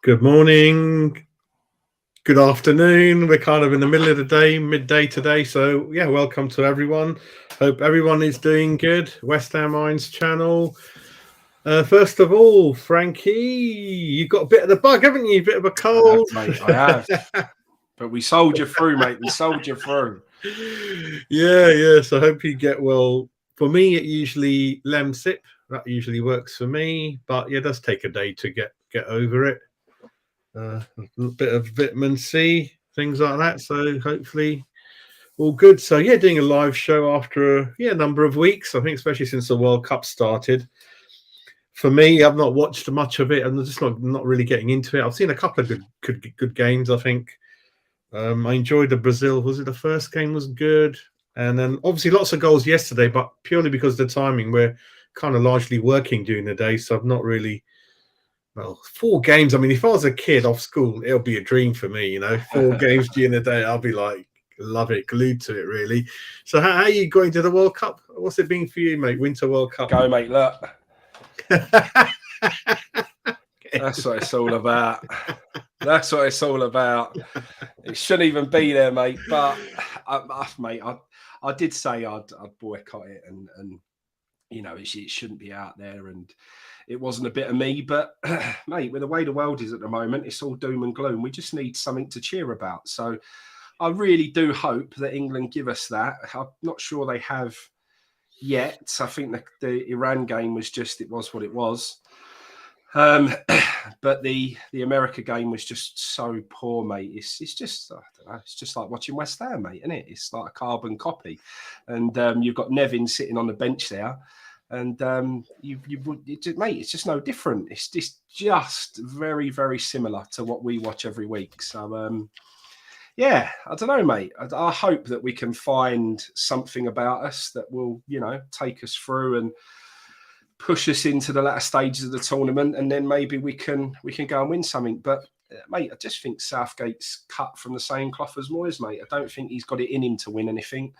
Good morning, good afternoon. We're kind of in the middle of the day, midday today. So, yeah, welcome to everyone. Hope everyone is doing good. West Ham Minds channel. First of all, Frankie, you got a bit of the bug, haven't you? A bit of a I have, cold. mate. I have. But we soldier through, mate. We soldier through. Yeah. So, I hope you get well. For me, it usually Lemsip. That usually works for me. But yeah, it does take a day to get over it. A bit of vitamin C, things like that. So hopefully all good. So yeah, doing a live show after a number of weeks. I think especially since the World Cup started. For me, I've not watched much of it. I'm just not really getting into it. I've seen a couple of good games. I think I enjoyed the Brazil. Was it the first game was good? And then obviously lots of goals yesterday, but purely because of the timing, we're kind of largely working during the day, so I've not really. Well, 4 games. I mean, if I was a kid off school, it'll be a dream for me. 4 games during the day, I'll be like, love it, glued to it, really. So, how are you going to the World Cup? What's it been for you, mate? Winter World Cup. Go, mate. Look. That's what it's all about. That's what it's all about. It shouldn't even be there, mate. But, I did say I'd boycott it, and it shouldn't be out there, and it wasn't a bit of me. But, mate, with the way the world is at the moment, it's all doom and gloom. We just need something to cheer about. So, I really do hope that England give us that. I'm not sure they have yet. I think the Iran game was it was what it was. But the America game was just so poor, mate. It's just, I don't know, it's just like watching West Ham, mate, isn't it? It's like a carbon copy. And you've got Nevin sitting on the bench there. And mate, it's just no different. It's just very, very similar to what we watch every week. So, yeah, I don't know, mate. I hope that we can find something about us that will, take us through and push us into the latter stages of the tournament, and then maybe we can go and win something. But, mate, I just think Southgate's cut from the same cloth as Moyes, mate. I don't think he's got it in him to win anything.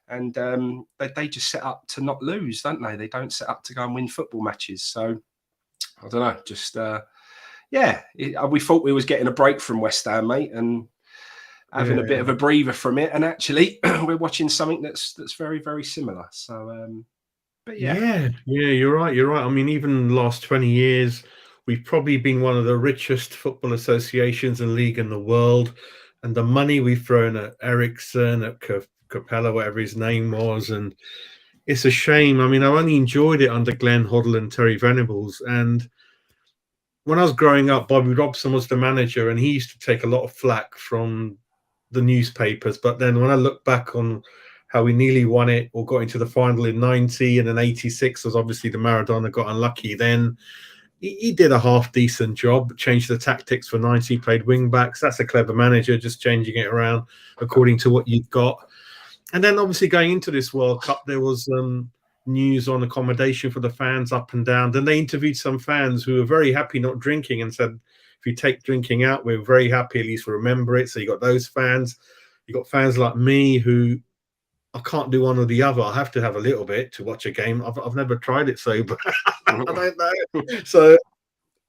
And they just set up to not lose, don't they? They don't set up to go and win football matches. So, I don't know. Just, we thought we was getting a break from West Ham, mate, and having a bit of a breather from it. And actually, we're watching something that's very, very similar. So, but Yeah, you're right. You're right. I mean, even the last 20 years, we've probably been one of the richest football associations and league in the world. And the money we've thrown at Ericsson, at Capella, whatever his name was. And it's a shame. I mean, I only enjoyed it under Glenn Hoddle and Terry Venables. And when I was growing up, Bobby Robson was the manager, and he used to take a lot of flack from the newspapers. But then when I look back on how we nearly won it or got into the final in 90 and then 86 was obviously the Maradona got unlucky. Then he did a half decent job, changed the tactics for 90, played wing backs. That's a clever manager, just changing it around according to what you've got. And then obviously going into this World Cup, there was news on accommodation for the fans up and down. Then they interviewed some fans who were very happy not drinking and said, if you take drinking out, we're very happy, at least we remember it. So you got those fans. You got fans like me who I can't do one or the other. I have to have a little bit to watch a game. I've never tried it sober. I don't know. So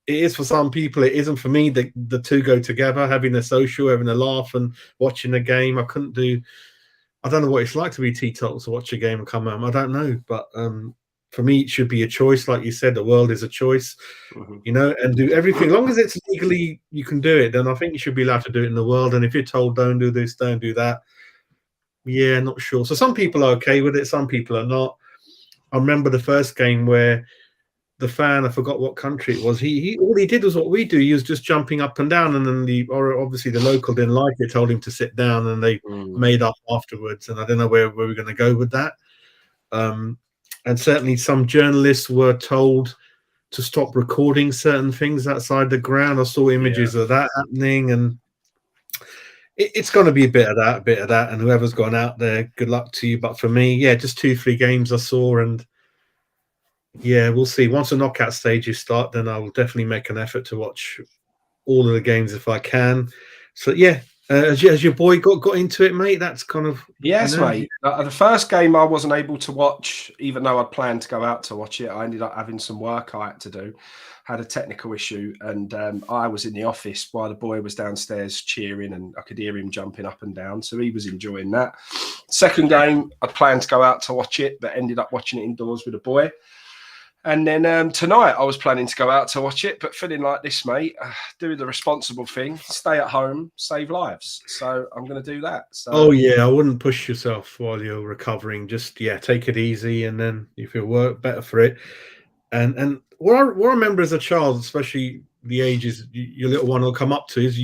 it is for some people. It isn't for me. The two go together, having a social, having a laugh and watching a game. I couldn't do. I don't know what it's like to be teetotal to watch a game and come home. I don't know. But for me, it should be a choice. Like you said, the world is a choice, and do everything. As long as it's legally, you can do it. Then I think you should be allowed to do it in the world. And if you're told, don't do this, don't do that. Yeah, not sure. So some people are okay with it, some people are not. I remember the first game where the fan, I forgot what country it was. He all he did was what we do. He was just jumping up and down, and then obviously the local didn't like it, told him to sit down, and they made up afterwards. And I don't know where we're going to go with that. And certainly some journalists were told to stop recording certain things outside the ground. I saw images of that happening, and it's going to be a bit of that, and whoever's gone out there, good luck to you. But for me, just 2-3 games I saw, and we'll see. Once the knockout stages start, then I will definitely make an effort to watch all of the games if I can. So Has your boy got into it, mate? That's kind of Yes, mate. The first game I wasn't able to watch, even though I'd planned to go out to watch it. I ended up having some work I had to do. Had a technical issue, and I was in the office while the boy was downstairs cheering, and I could hear him jumping up and down. So he was enjoying that. Second game, I planned to go out to watch it, but ended up watching it indoors with a boy. And then tonight I was planning to go out to watch it, but feeling like this, mate, do the responsible thing, stay at home, save lives. So I'm going to do that. So. Oh yeah, I wouldn't push yourself while you're recovering. Just take it easy, and then if you work better for it. And what I remember as a child, especially the ages your little one will come up to, is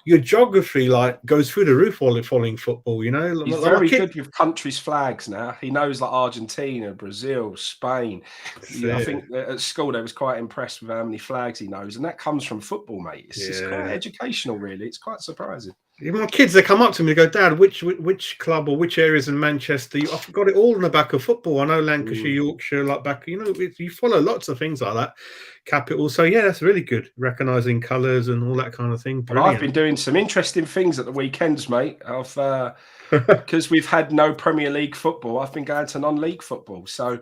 your geography goes through the roof while you're following football. You know, he's very good with countries' flags now. He knows like Argentina, Brazil, Spain. I think at school they was quite impressed with how many flags he knows, and that comes from football, mate. It's quite educational, really. It's quite surprising. Even my kids, they come up to me and go, "Dad, which club or which areas in Manchester? I've got it all in the back of football. I know Lancashire, Yorkshire, like back. You know, you follow lots of things like that. Capital. So yeah, that's really good. Recognising colours and all that kind of thing. Well, I've been doing some interesting things at the weekends, mate. Because we've had no Premier League football, I've been going to non-league football. So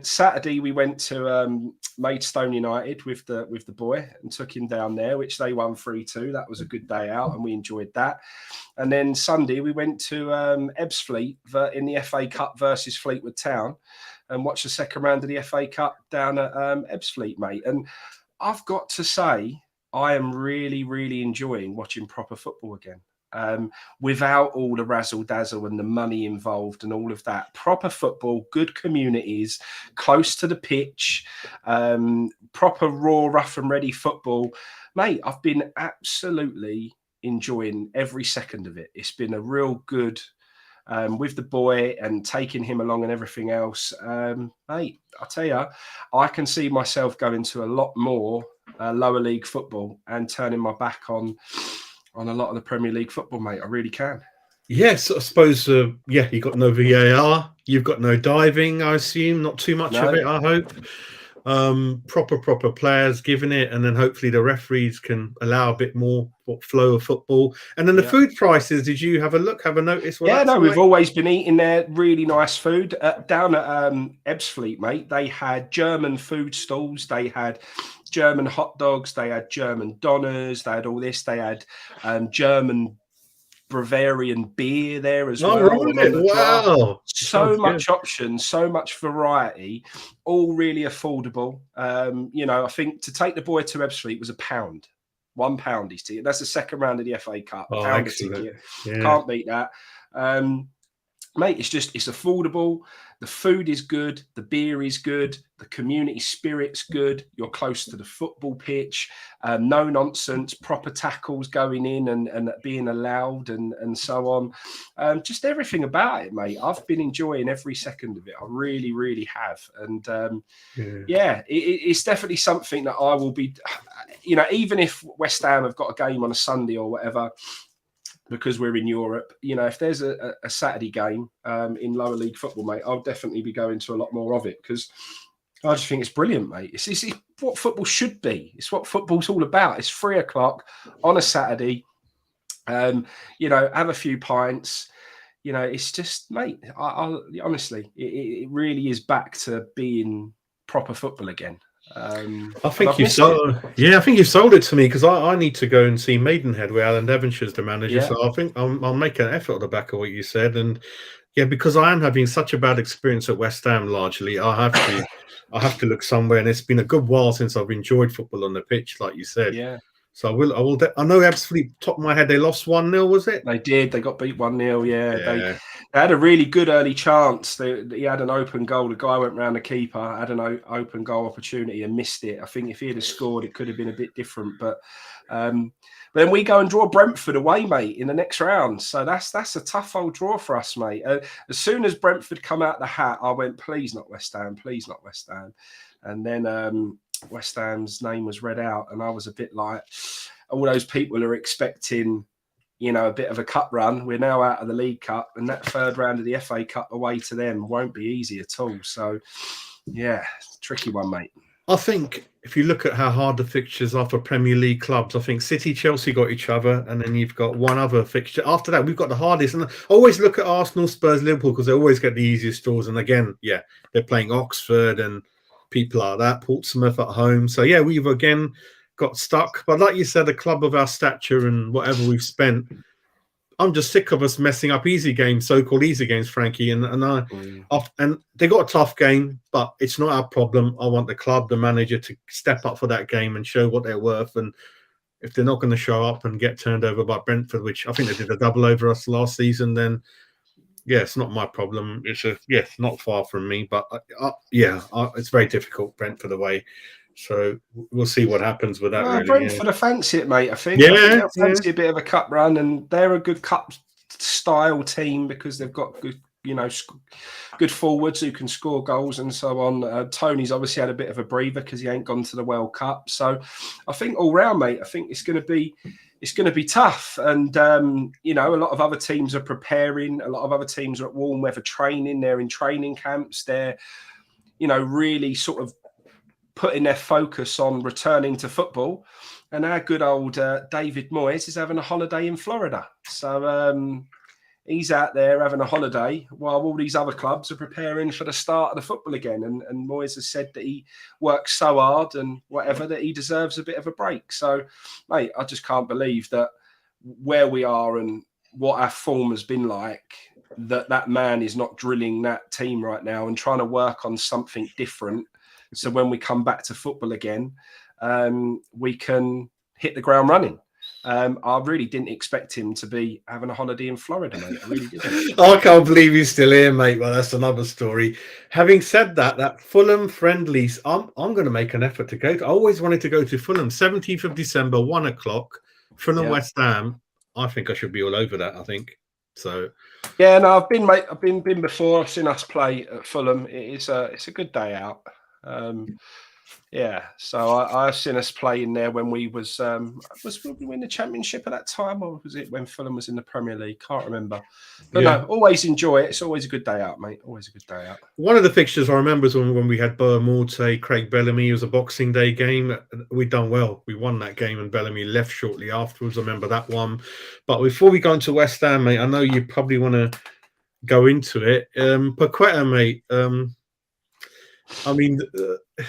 Saturday we went to Maidstone United with the boy and took him down there, which they won 3-2. That was a good day out and we enjoyed that. And then Sunday we went to Ebbsfleet in the FA Cup versus Fleetwood Town and watched the second round of the FA Cup down at Ebbsfleet, mate. And I've got to say, I am really, really enjoying watching proper football again. Without all the razzle dazzle and the money involved and all of that. Proper football, good communities, close to the pitch, proper raw, rough and ready football. Mate, I've been absolutely enjoying every second of it. It's been a real good with the boy and taking him along and everything else. Mate, I'll tell you, I can see myself going to a lot more lower league football and turning my back on a lot of the Premier League football, mate. I really can. Yes, I suppose, you got no VAR. You've got no diving, I assume. Not too much of it, I hope. Proper players giving it, and then hopefully the referees can allow a bit more flow of football. And then the food prices, did you have a notice? We've always been eating there. Really nice food. Down at Ebbsfleet, mate, they had German food stalls. They had German hot dogs, they had German donners, they had all this, they had German Bavarian beer there as well. Wow. So much options, so much variety, all really affordable. I think to take the boy to Ebbsfleet was £1 his ticket. That's the second round of the FA Cup. £1 ticket. Yeah. Can't beat that. Mate, it's affordable. The food is good. The beer is good. The community spirit's good. You're close to the football pitch. No nonsense. Proper tackles going in and being allowed and so on. Just everything about it, mate. I've been enjoying every second of it. I really, really have. And it's definitely something that I will be, even if West Ham have got a game on a Sunday or whatever, because we're in Europe, if there's a Saturday game in lower league football, mate, I'll definitely be going to a lot more of it because I just think it's brilliant, mate. It's what football should be. It's what football's all about. It's 3:00 on a Saturday. Have a few pints. It's just, mate, I honestly, it really is back to being proper football again. I think you've sold it to me because I need to go and see Maidenhead where Alan Devonshire's the manager. Yeah. So I think I'll make an effort at the back of what you said, and because I am having such a bad experience at West Ham. Largely, I have to look somewhere, and it's been a good while since I've enjoyed football on the pitch, like you said. Yeah. So I will. I know absolutely top of my head they lost 1-0, was it? They did. They got beat 1-0. Yeah. They had a really good early chance. He had an open goal. The guy went round the keeper, had an open goal opportunity and missed it. I think if he had scored, it could have been a bit different. But then we go and draw Brentford away, mate, in the next round. So that's a tough old draw for us, mate. As soon as Brentford come out the hat, I went, please not West Ham, please not West Ham. And then West Ham's name was read out, and I was a bit like, all those people are expecting, a bit of a cup run. We're now out of the League Cup, and that third round of the FA Cup away to them won't be easy at all. So, tricky one, mate. I think if you look at how hard the fixtures are for Premier League clubs, I think City, Chelsea got each other, and then you've got one other fixture. After that, we've got the hardest. And I always look at Arsenal, Spurs, Liverpool, because they always get the easiest draws. And again, yeah, they're playing Oxford and people like that, Portsmouth at home. So yeah, we've again got stuck. But like you said, a club of our stature and whatever we've spent, I'm just sick of us messing up easy games, so-called easy games, Frankie. And they got a tough game, but it's not our problem. I want the club, the manager, to step up for that game and show what they're worth. And if they're not going to show up and get turned over by Brentford, which I think they did a double over us last season, then yeah, it's not my problem. It's not far from me, but it's very difficult, Brentford away. So we'll see what happens with that. Really, Brentford, I fancy it, mate. I think I fancy a bit of a cup run, and they're a good cup style team because they've got good, good forwards who can score goals and so on. Tony's obviously had a bit of a breather because he ain't gone to the World Cup. So I think all round, mate, I think it's going to be tough. And a lot of other teams are preparing. A lot of other teams are at warm weather training. They're in training camps. They're, really sort of putting their focus on returning to football, and our good old David Moyes is having a holiday in Florida. So he's out there having a holiday while all these other clubs are preparing for the start of the football again. And Moyes has said that he works so hard and whatever that he deserves a bit of a break. So, mate, I just can't believe that where we are and what our form has been like, that man is not drilling that team right now and trying to work on something different. So when we come back to football again, we can hit the ground running. I really didn't expect him to be having a holiday in Florida, mate. I really didn't. I can't believe he's still here, mate. Well, that's another story. Having said that Fulham friendlies, I'm going to make an effort to go. I always wanted to go to Fulham. 17th of December, 1:00, Fulham West Ham. I think I should be all over that. I think so. Yeah, no, I've been, mate. I've been before. I've seen us play at Fulham. It's a good day out. So I've seen us play in there when we was we in the Championship at that time, or was it when Fulham was in the Premier League? Can't remember. But no, always enjoy it. It's always a good day out, mate. Always a good day out. One of the fixtures I remember is when we had Bournemouth, Craig Bellamy. It was a Boxing Day game. We'd done well. We won that game, and Bellamy left shortly afterwards. I remember that one. But before we go into West Ham, mate, I know you probably want to go into it. Paqueta, mate. I mean,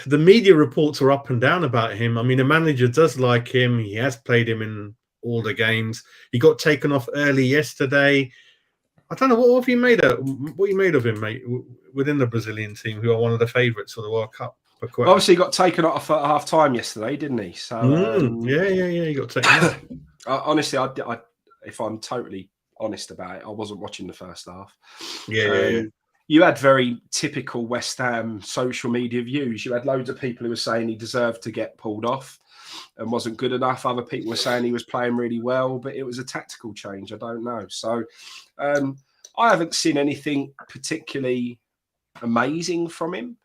the media reports are up and down about him. I mean, the manager does like him. He has played him in all the games. He got taken off early yesterday. I don't know, what you made of him, mate, within the Brazilian team, who are one of the favourites for the World Cup? Obviously, he got taken off at half time yesterday, didn't he? So he got taken off. Honestly, if I'm totally honest about it, I wasn't watching the first half. You had very typical West Ham social media views. You had loads of people who were saying he deserved to get pulled off and wasn't good enough. Other people were saying he was playing really well, but it was a tactical change. I don't know. So I haven't seen anything particularly amazing from him.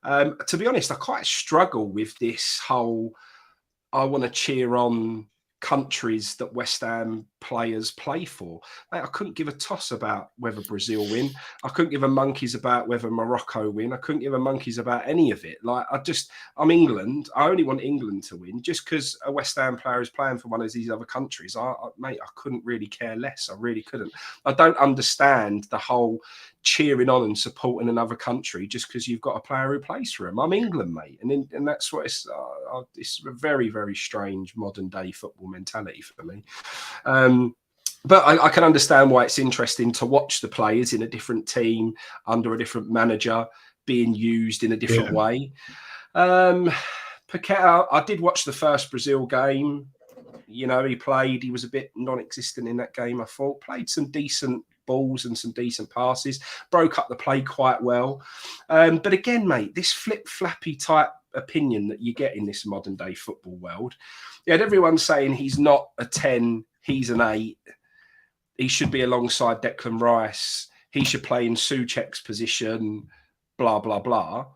To be honest, I quite struggle with this whole, I want to cheer on countries that West Ham players play for. Mate, I couldn't give a toss about whether Brazil win. I couldn't give a monkeys about whether Morocco win. I couldn't give a monkeys about any of it. Like, I'm England. I only want England to win. Just because a West Ham player is playing for one of these other countries, mate, I couldn't really care less. I really couldn't. I don't understand the whole cheering on and supporting another country just because you've got a player who plays for them. I'm England, mate, and that's what it's a very, very strange modern day football mentality for me. But I can understand why it's interesting to watch the players in a different team under a different manager being used in a different way. Paqueta, I did watch the first Brazil game. He played. He was a bit non-existent in that game, I thought. Played some decent balls and some decent passes. Broke up the play quite well. But again, mate, this flip-flappy type opinion that you get in this modern-day football world, you had everyone saying he's not a 10, he's an 8. He should be alongside Declan Rice. He should play in Souček's position, blah, blah, blah.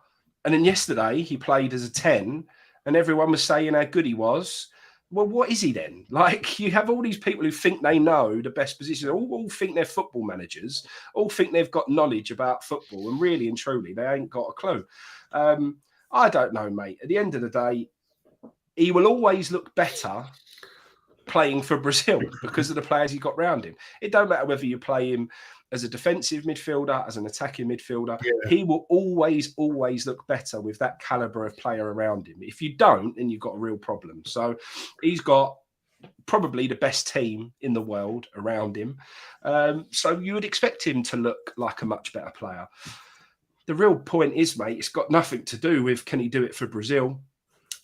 And then yesterday, he played as a 10, and everyone was saying how good he was. Well, what is he then? Like, you have all these people who think they know the best position, all think they're football managers, all think they've got knowledge about football, and really and truly, they ain't got a clue. I don't know, mate. At the end of the day, he will always look better playing for Brazil because of the players he got round him. It don't matter whether you play him as a defensive midfielder, as an attacking midfielder. Yeah. He will always look better with that caliber of player around him. If you don't, then you've got a real problem. So he's got probably the best team in the world around him. So you would expect him to look like a much better player. The real point is, mate, it's got nothing to do with can he do it for Brazil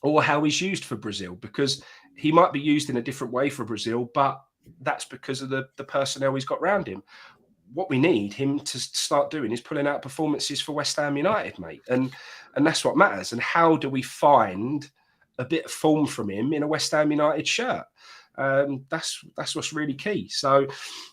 or how he's used for Brazil, because he might be used in a different way for Brazil, but that's because of the personnel he's got around him. What we need him to start doing is pulling out performances for West Ham United, mate. And that's what matters. And how do we find a bit of form from him in a West Ham United shirt? That's what's really key. So,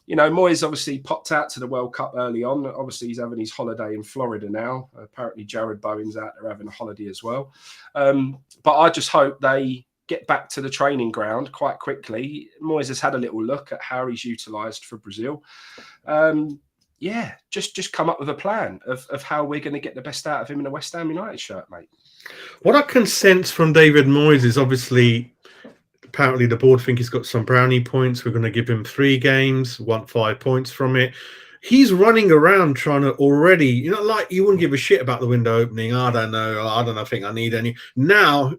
you know, Moyes obviously popped out to the World Cup early on. Obviously, he's having his holiday in Florida now. Apparently, Jared Bowen's out there having a holiday as well. But I just hope they get back to the training ground quite quickly. Moyes has had a little look at how he's utilised for Brazil. Just come up with a plan of how we're going to get the best out of him in a West Ham United shirt, mate. What I can sense from David Moyes is obviously, apparently the board think he's got some brownie points. We're going to give him 3 games, want 5 points from it. He's running around trying to already, you know, like you wouldn't give a shit about the window opening. I don't think I need any. Now,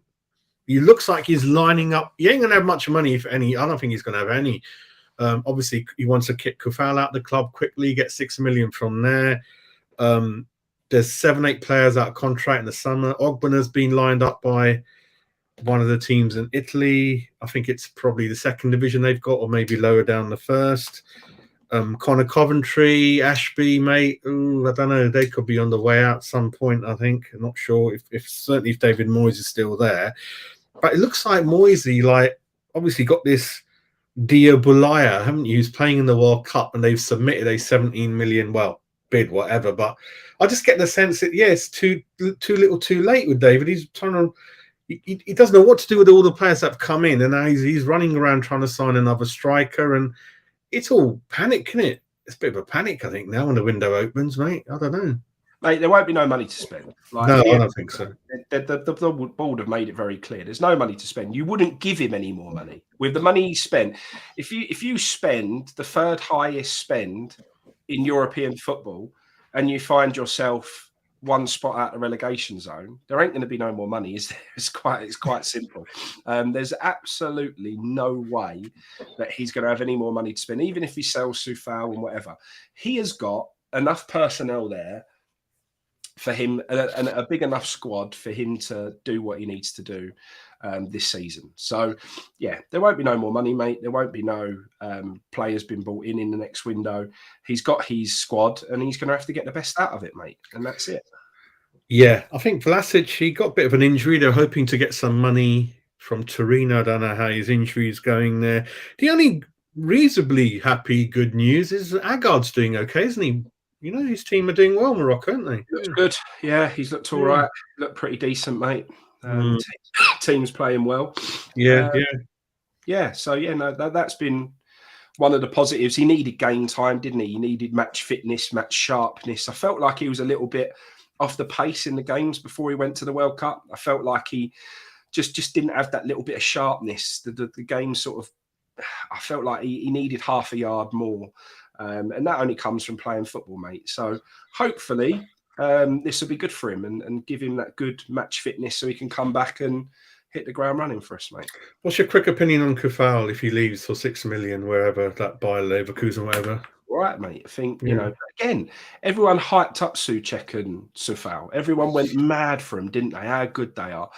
he looks like he's lining up. He ain't going to have much money, if any. I don't think he's going to have any. Obviously, he wants to kick Kufal out the club quickly, get 6 million from there. There's 7-8 players out of contract in the summer. Ogbona's been lined up by one of the teams in Italy. I think it's probably the 2nd division they've got, or maybe lower down the 1st. Connor Coventry, Ashby, mate. Ooh, I don't know. They could be on the way out some point, I think. I'm not sure if certainly if David Moyes is still there. But it looks like Moisey, like, obviously got this Dia Bulaya, haven't you? Who's playing in the World Cup, and they've submitted a 17 million, bid, whatever. But I just get the sense that, it's too little too late with David. He's trying to, he doesn't know what to do with all the players that have come in, and now he's running around trying to sign another striker, and it's all panic, isn't it? It's a bit of a panic, I think, now when the window opens, mate. I don't know. Mate, there won't be no money to spend. No, I don't think so. The board have made it very clear. There's no money to spend. You wouldn't give him any more money. With the money he spent, if you spend the 3rd highest spend in European football and you find yourself 1 spot out of the relegation zone, there ain't going to be no more money, is there? It's quite simple. There's absolutely no way that he's going to have any more money to spend, even if he sells Sufal and whatever. He has got enough personnel there for him, and a big enough squad for him to do what he needs to do this season. So, there won't be no more money, mate. There won't be no players being brought in the next window. He's got his squad, and he's going to have to get the best out of it, mate. And that's it. Yeah, I think Vlasic, he got a bit of an injury. They're hoping to get some money from Torino. I don't know how his injury is going there. The only reasonably happy good news is Agard's doing okay, isn't he? You know, his team are doing well, Morocco, aren't they? Looks good. Yeah, he's looked all right. Looked pretty decent, mate. Team's playing well. Yeah. So, that's been one of the positives. He needed game time, didn't he? He needed match fitness, match sharpness. I felt like he was a little bit off the pace in the games before he went to the World Cup. I felt like he just didn't have that little bit of sharpness. The game sort of, I felt like he needed half a yard more. And that only comes from playing football, mate. So hopefully this will be good for him and give him that good match fitness so he can come back and hit the ground running for us, mate. What's your quick opinion on Kufal if he leaves for 6 million, wherever, that by Leverkusen, whatever? Right, mate. I think, again, everyone hyped up Souček and Sufal. Everyone went mad for him, didn't they? How good they are.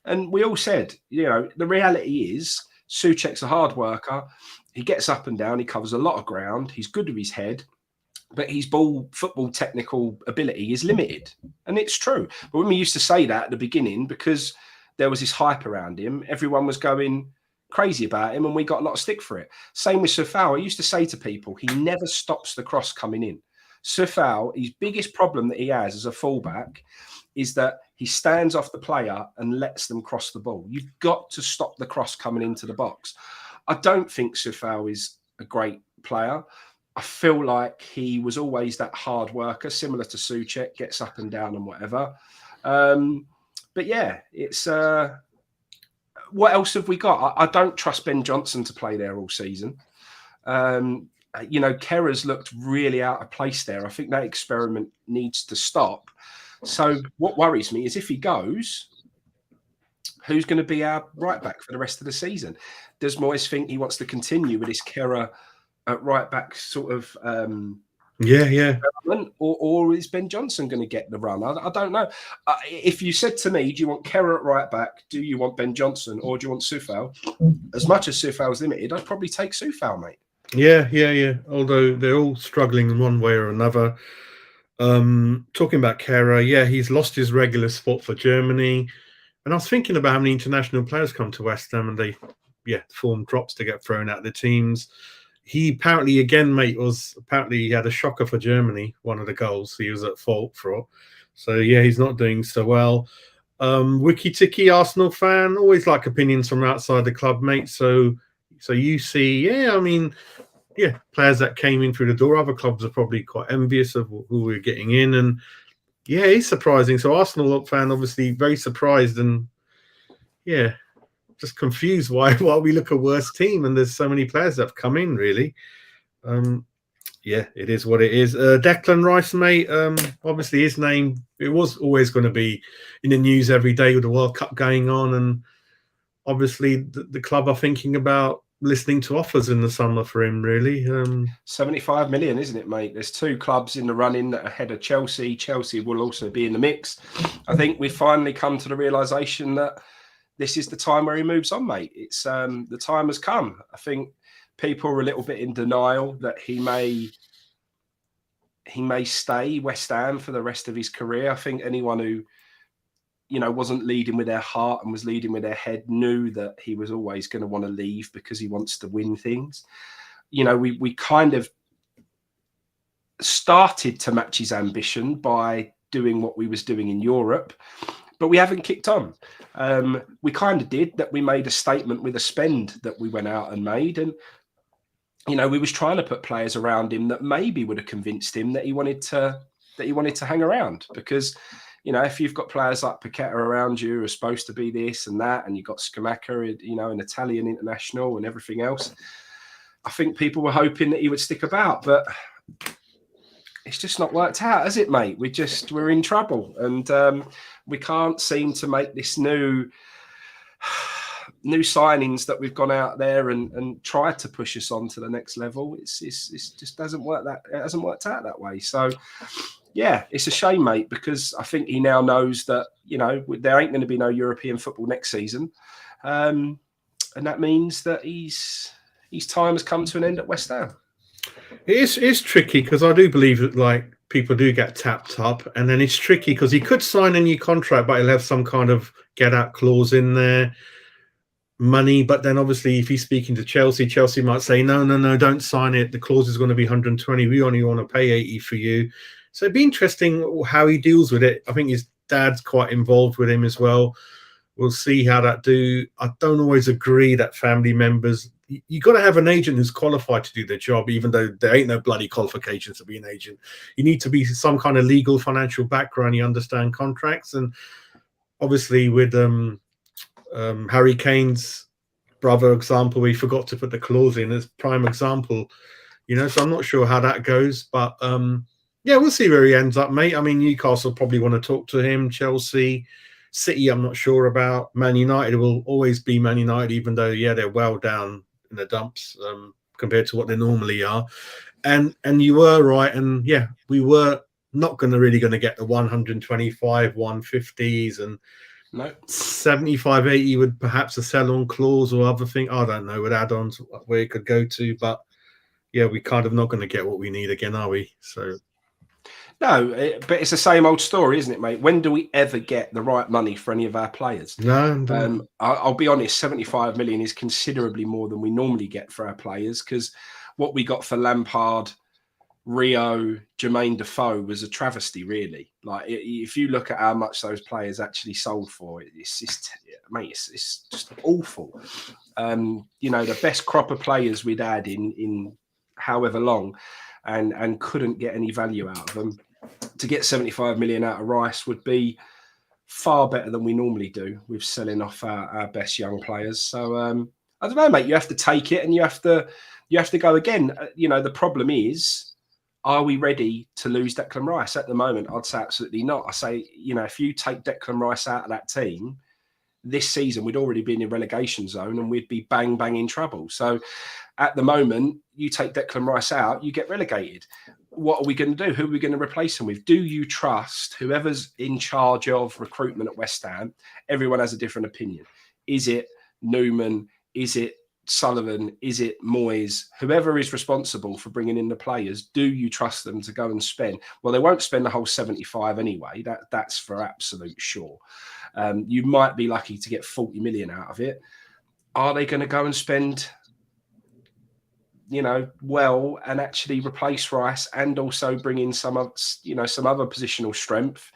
And we all said, the reality is Souček's a hard worker. He gets up and down. He covers a lot of ground. He's good with his head, but his football technical ability is limited. And it's true. But when we used to say that at the beginning, because there was this hype around him, everyone was going crazy about him and we got a lot of stick for it. Same with Sufal. I used to say to people, he never stops the cross coming in. Sufal, his biggest problem that he has as a fullback is that he stands off the player and lets them cross the ball. You've got to stop the cross coming into the box. I don't think Sufal is a great player. I feel like he was always that hard worker, similar to Souček, gets up and down and whatever. But yeah, it's what else have we got? I don't trust Ben Johnson to play there all season. Kerr's looked really out of place there. I think that experiment needs to stop. So what worries me is if he goes, who's going to be our right back for the rest of the season? Does Moyes think he wants to continue with this Kerr at right back sort of or is Ben Johnson going to get the run? I don't know. If you said to me, do you want Kerr at right back? Do you want Ben Johnson or do you want Soufal? As much as Soufal's limited, I'd probably take Soufal, mate. Yeah. Although they're all struggling in one way or another. Talking about Kerr, he's lost his regular spot for Germany. And I was thinking about how many international players come to West Ham and form drops to get thrown out of the teams. He apparently, again, mate, he had a shocker for Germany, one of the goals he was at fault for. So, he's not doing so well. Wiki Tiki, Arsenal fan, always like opinions from outside the club, mate. So you see, players that came in through the door. Other clubs are probably quite envious of who we're getting in. And, it's surprising. So Arsenal fan, obviously, very surprised and, just confused why we look a worse team and there's so many players that have come in, really. It is what it is. Declan Rice, mate, obviously his name, it was always going to be in the news every day with the World Cup going on. And obviously the club are thinking about listening to offers in the summer for him, really. 75 million, isn't it, mate? There's two clubs in the running that are ahead of Chelsea. Chelsea will also be in the mix. I think we've finally come to the realisation that this is the time where he moves on, mate. It's the time has come. I think people are a little bit in denial that he may stay West Ham for the rest of his career. I think anyone who wasn't leading with their heart and was leading with their head knew that he was always going to want to leave because he wants to win things. We kind of started to match his ambition by doing what we was doing in Europe, but we haven't kicked on. We kind of did that. We made a statement with a spend that we went out and made. And, we was trying to put players around him that maybe would have convinced him that he wanted to hang around because, if you've got players like Paqueta around you who are supposed to be this and that, and you've got Scamacca, an Italian international and everything else, I think people were hoping that he would stick about, but it's just not worked out, has it, mate? We're in trouble, and we can't seem to make this new signings that we've gone out there and tried to push us on to the next level. It just hasn't worked out that way. So, it's a shame, mate, because I think he now knows that there ain't going to be no European football next season, and that means that his time has come to an end at West Ham. It's tricky because I do believe that people do get tapped up, and then it's tricky because he could sign a new contract, but he'll have some kind of get out clause in there, money. But then obviously, if he's speaking to Chelsea might say, no, don't sign it. The clause is going to be 120. We only want to pay 80 for you. So it'd be interesting how he deals with it. I think his dad's quite involved with him as well. We'll see how that do. I don't always agree that family members. You got to have an agent who's qualified to do their job, even though there ain't no bloody qualifications to be an agent. You need to be some kind of legal, financial background. You understand contracts, and obviously with Harry Kane's brother example, we forgot to put the clause in as prime example. So I'm not sure how that goes, but we'll see where he ends up, mate. I mean, Newcastle probably want to talk to him. Chelsea. City, I'm not sure about. Man United will always be Man United, even though, they're well down in the dumps compared to what they normally are. And you were right. And, we were not going to get the 125, 150s and 75, 80 with perhaps a sell-on clause or other thing. I don't know, with add-ons where it could go to. But, we kind of not going to get what we need again, are we? So... No, but it's the same old story, isn't it, mate? When do we ever get the right money for any of our players? No. I'll be honest, 75 million is considerably more than we normally get for our players because what we got for Lampard, Rio, Jermaine Defoe was a travesty, really. If you look at how much those players actually sold for, it's just awful. The best crop of players we'd had in however long and couldn't get any value out of them. To get 75 million out of Rice would be far better than we normally do with selling off our best young players. So I don't know, mate. You have to take it, and you have to go again. The problem is, are we ready to lose Declan Rice at the moment? I'd say absolutely not. I say, if you take Declan Rice out of that team this season, we'd already be in the relegation zone and we'd be bang in trouble. So at the moment, you take Declan Rice out, you get relegated. What are we going to do? Who are we going to replace him with? Do you trust whoever's in charge of recruitment at West Ham? Everyone has a different opinion. Is it Newman? Is it Sullivan? Is it Moyes? Whoever is responsible for bringing in the players, do you trust them to go and spend? Well, they won't spend the whole 75 anyway. That's for absolute sure. You might be lucky to get 40 million out of it. Are they going to go and spend, well, and actually replace Rice and also bring in some other positional strength,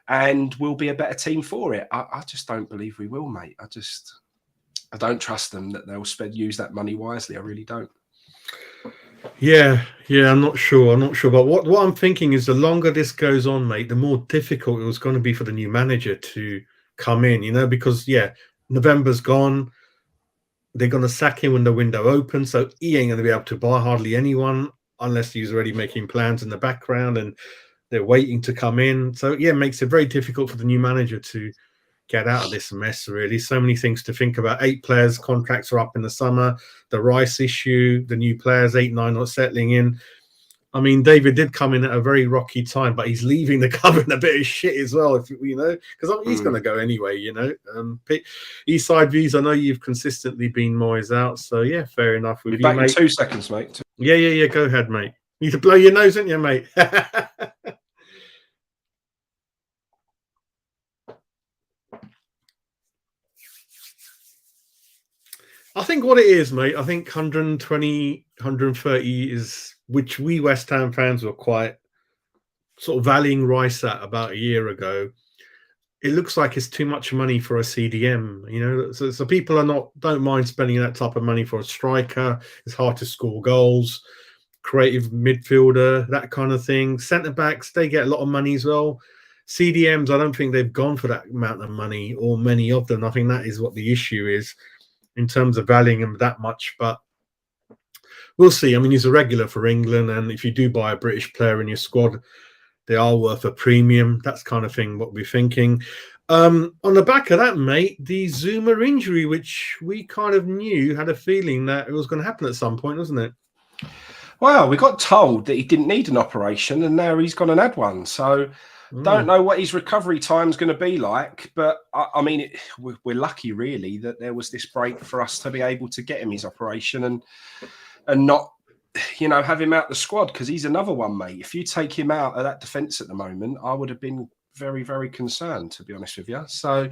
and we'll be a better team for it? I just don't believe we will, mate. I don't trust them that they'll use that money wisely. I really don't. Yeah, I'm not sure. But what I'm thinking is the longer this goes on, mate, the more difficult it was going to be for the new manager to come in, because, November's gone. They're going to sack him when the window opens. So he ain't going to be able to buy hardly anyone unless he's already making plans in the background and they're waiting to come in. So, it makes it very difficult for the new manager to get out of this mess, really. So many things to think about. 8 players' contracts are up in the summer. The Rice issue, the new players, 8, 9 not settling in. I mean, David did come in at a very rocky time, but he's leaving the club in a bit of shit as well, because he's going to go anyway, Eastside Views, I know you've consistently been Moyes out, so fair enough. We'll be back in 2 seconds, mate. Yeah, go ahead, mate. You need to blow your nose, ain't you, mate? I think what it is, mate, I think 120, 130 is, which we West Ham fans were quite sort of valuing Rice at about a year ago. It looks like it's too much money for a CDM, So people don't mind spending that type of money for a striker. It's hard to score goals, creative midfielder, that kind of thing. Centre backs, they get a lot of money as well. CDMs, I don't think they've gone for that amount of money, or many of them. I think that is what the issue is in terms of valuing him that much, but we'll see. I mean, he's a regular for England, and if you do buy a British player in your squad, they are worth a premium. That's kind of thing what we're thinking. On the back of that, mate, the Zuma injury, which we kind of knew, had a feeling that it was going to happen at some point, wasn't it? Well, we got told that he didn't need an operation, and now he's gone and had one. So don't know what his recovery time is going to be like, but I mean, we're lucky really that there was this break for us to be able to get him his operation and not, have him out the squad, because he's another one, mate. If you take him out of that defence at the moment, I would have been very, very concerned, to be honest with you. So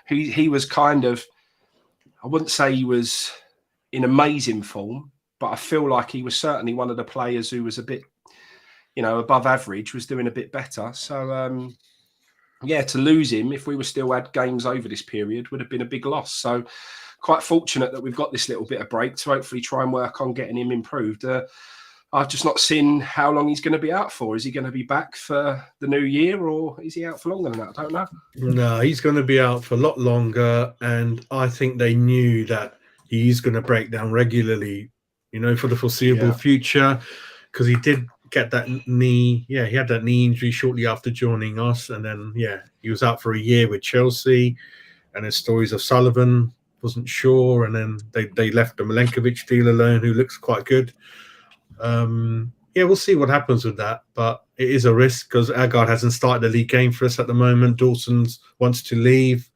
he was kind of, I wouldn't say he was in amazing form, but I feel like he was certainly one of the players who was a bit, above average, was doing a bit better. So, to lose him, if we were still had games over this period, would have been a big loss. So quite fortunate that we've got this little bit of break to hopefully try and work on getting him improved. I've just not seen how long he's going to be out for. Is he going to be back for the new year, or is he out for longer than that? I don't know. No, he's going to be out for a lot longer, and I think they knew that he's going to break down regularly, for the foreseeable future, because he did get that knee. Yeah, he had that knee injury shortly after joining us, and then he was out for a year with Chelsea, and there's stories of Sullivan wasn't sure, and then they left the Milenkovic deal alone, who looks quite good. We'll see what happens with that, but it is a risk because Agard hasn't started the league game for us at the moment. Dawson's wants to leave.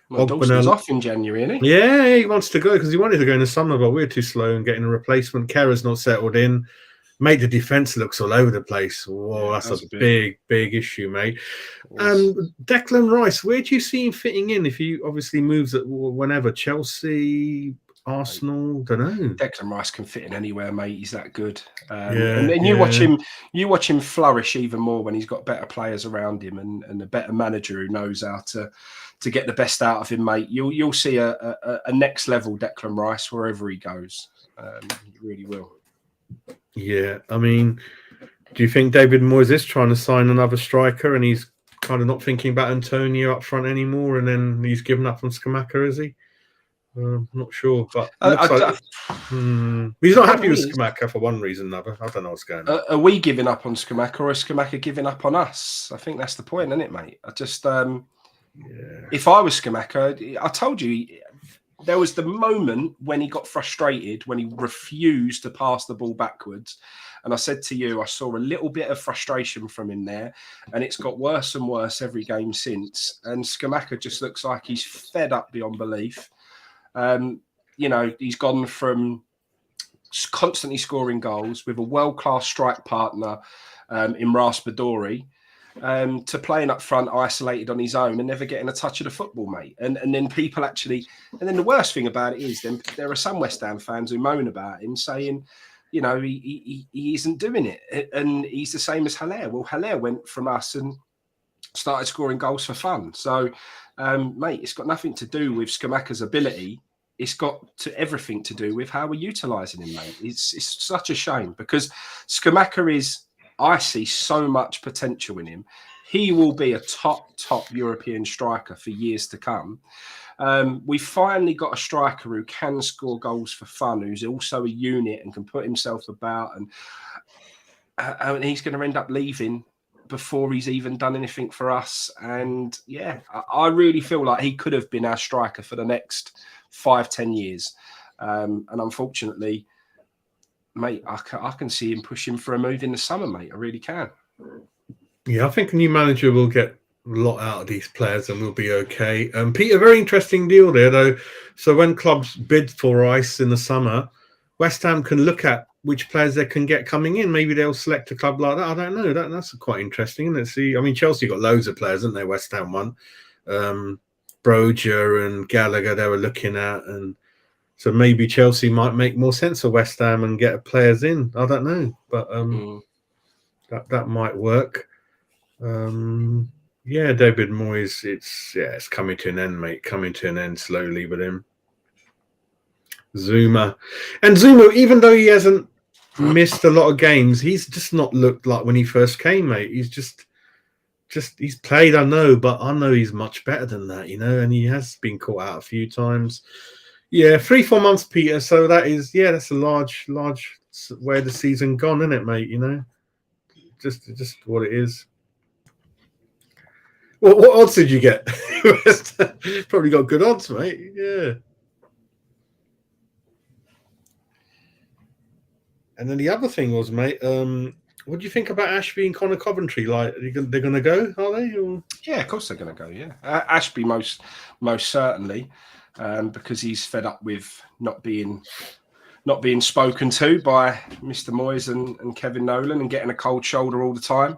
Well, Dawson's off in January, isn't he? Yeah, he wants to go because he wanted to go in the summer, but we're too slow in getting a replacement. Kera's not settled in. Mate, the defence looks all over the place. Whoa, that's a big issue, mate. Declan Rice, where do you see him fitting in if he obviously moves at whenever? Chelsea, Arsenal, don't know. Declan Rice can fit in anywhere, mate. He's that good. And then you watch him flourish even more when he's got better players around him and a better manager who knows how to get the best out of him, mate. You'll see a next level Declan Rice wherever he goes. You really will. Yeah, I mean, do you think David Moyes is trying to sign another striker and he's kind of not thinking about Antonio up front anymore, and then he's given up on Scamacca, is he? Not sure, but looks like he's not happy with Scamacca for one reason or another. I don't know what's going on. Are we giving up on Scamacca, or is Scamacca giving up on us? I think that's the point, isn't it, mate? I just, if I was Scamacca, I told you, there was the moment when he got frustrated, when he refused to pass the ball backwards. And I said to you, I saw a little bit of frustration from him there, and it's got worse and worse every game since. And Scamacca just looks like he's fed up beyond belief. You know, he's gone from constantly scoring goals with a world-class strike partner in Raspadori to playing up front isolated on his own and never getting a touch of the football, mate. And then people actually, and then the worst thing about it is then there are some West Ham fans who moan about him saying, you know, he isn't doing it. And he's the same as Haller. Well, Haller went from us and started scoring goals for fun. So, mate, it's got nothing to do with Scamacca's ability. It's got everything to do with how we're utilising him, mate. It's such a shame because Scamacca is, I see so much potential in him. He will be a top European striker for years to come. We finally got a striker who can score goals for fun, who's also a unit and can put himself about. And he's going to end up leaving before he's even done anything for us. And yeah, I really feel like he could have been our striker for the next 5-10 years. And unfortunately, mate, I can see him pushing for a move in the summer, mate. I really can. Yeah, I think a new manager will get a lot out of these players and we'll be okay. Peter, very interesting deal there, though. So when clubs bid for Rice in the summer, West Ham can look at which players they can get coming in. Maybe they'll select a club like that. I don't know. That's quite interesting, isn't it? See, I mean, Chelsea got loads of players, haven't they? West Ham one. Broja and Gallagher they were looking at, and so maybe Chelsea might make more sense for West Ham and get players in. I don't know, but that might work. Yeah, David Moyes, it's coming to an end, mate. Coming to an end slowly with him. Zuma, even though he hasn't missed a lot of games, he's just not looked like when he first came, mate. He's just he's played, I know, but I know he's much better than that, you know, and he has been caught out a few times. Yeah, 3-4 months, Peter. So that's a large way of the season gone, isn't it, mate? You know, just what it is. Well, what odds did you get? Probably got good odds, mate. Yeah. And then the other thing was, mate, what do you think about Ashby and Connor Coventry? Like, they're going to go, are they? Or? Yeah, of course they're going to go. Yeah, Ashby most certainly, because he's fed up with not being spoken to by Mr. Moyes and Kevin Nolan and getting a cold shoulder all the time.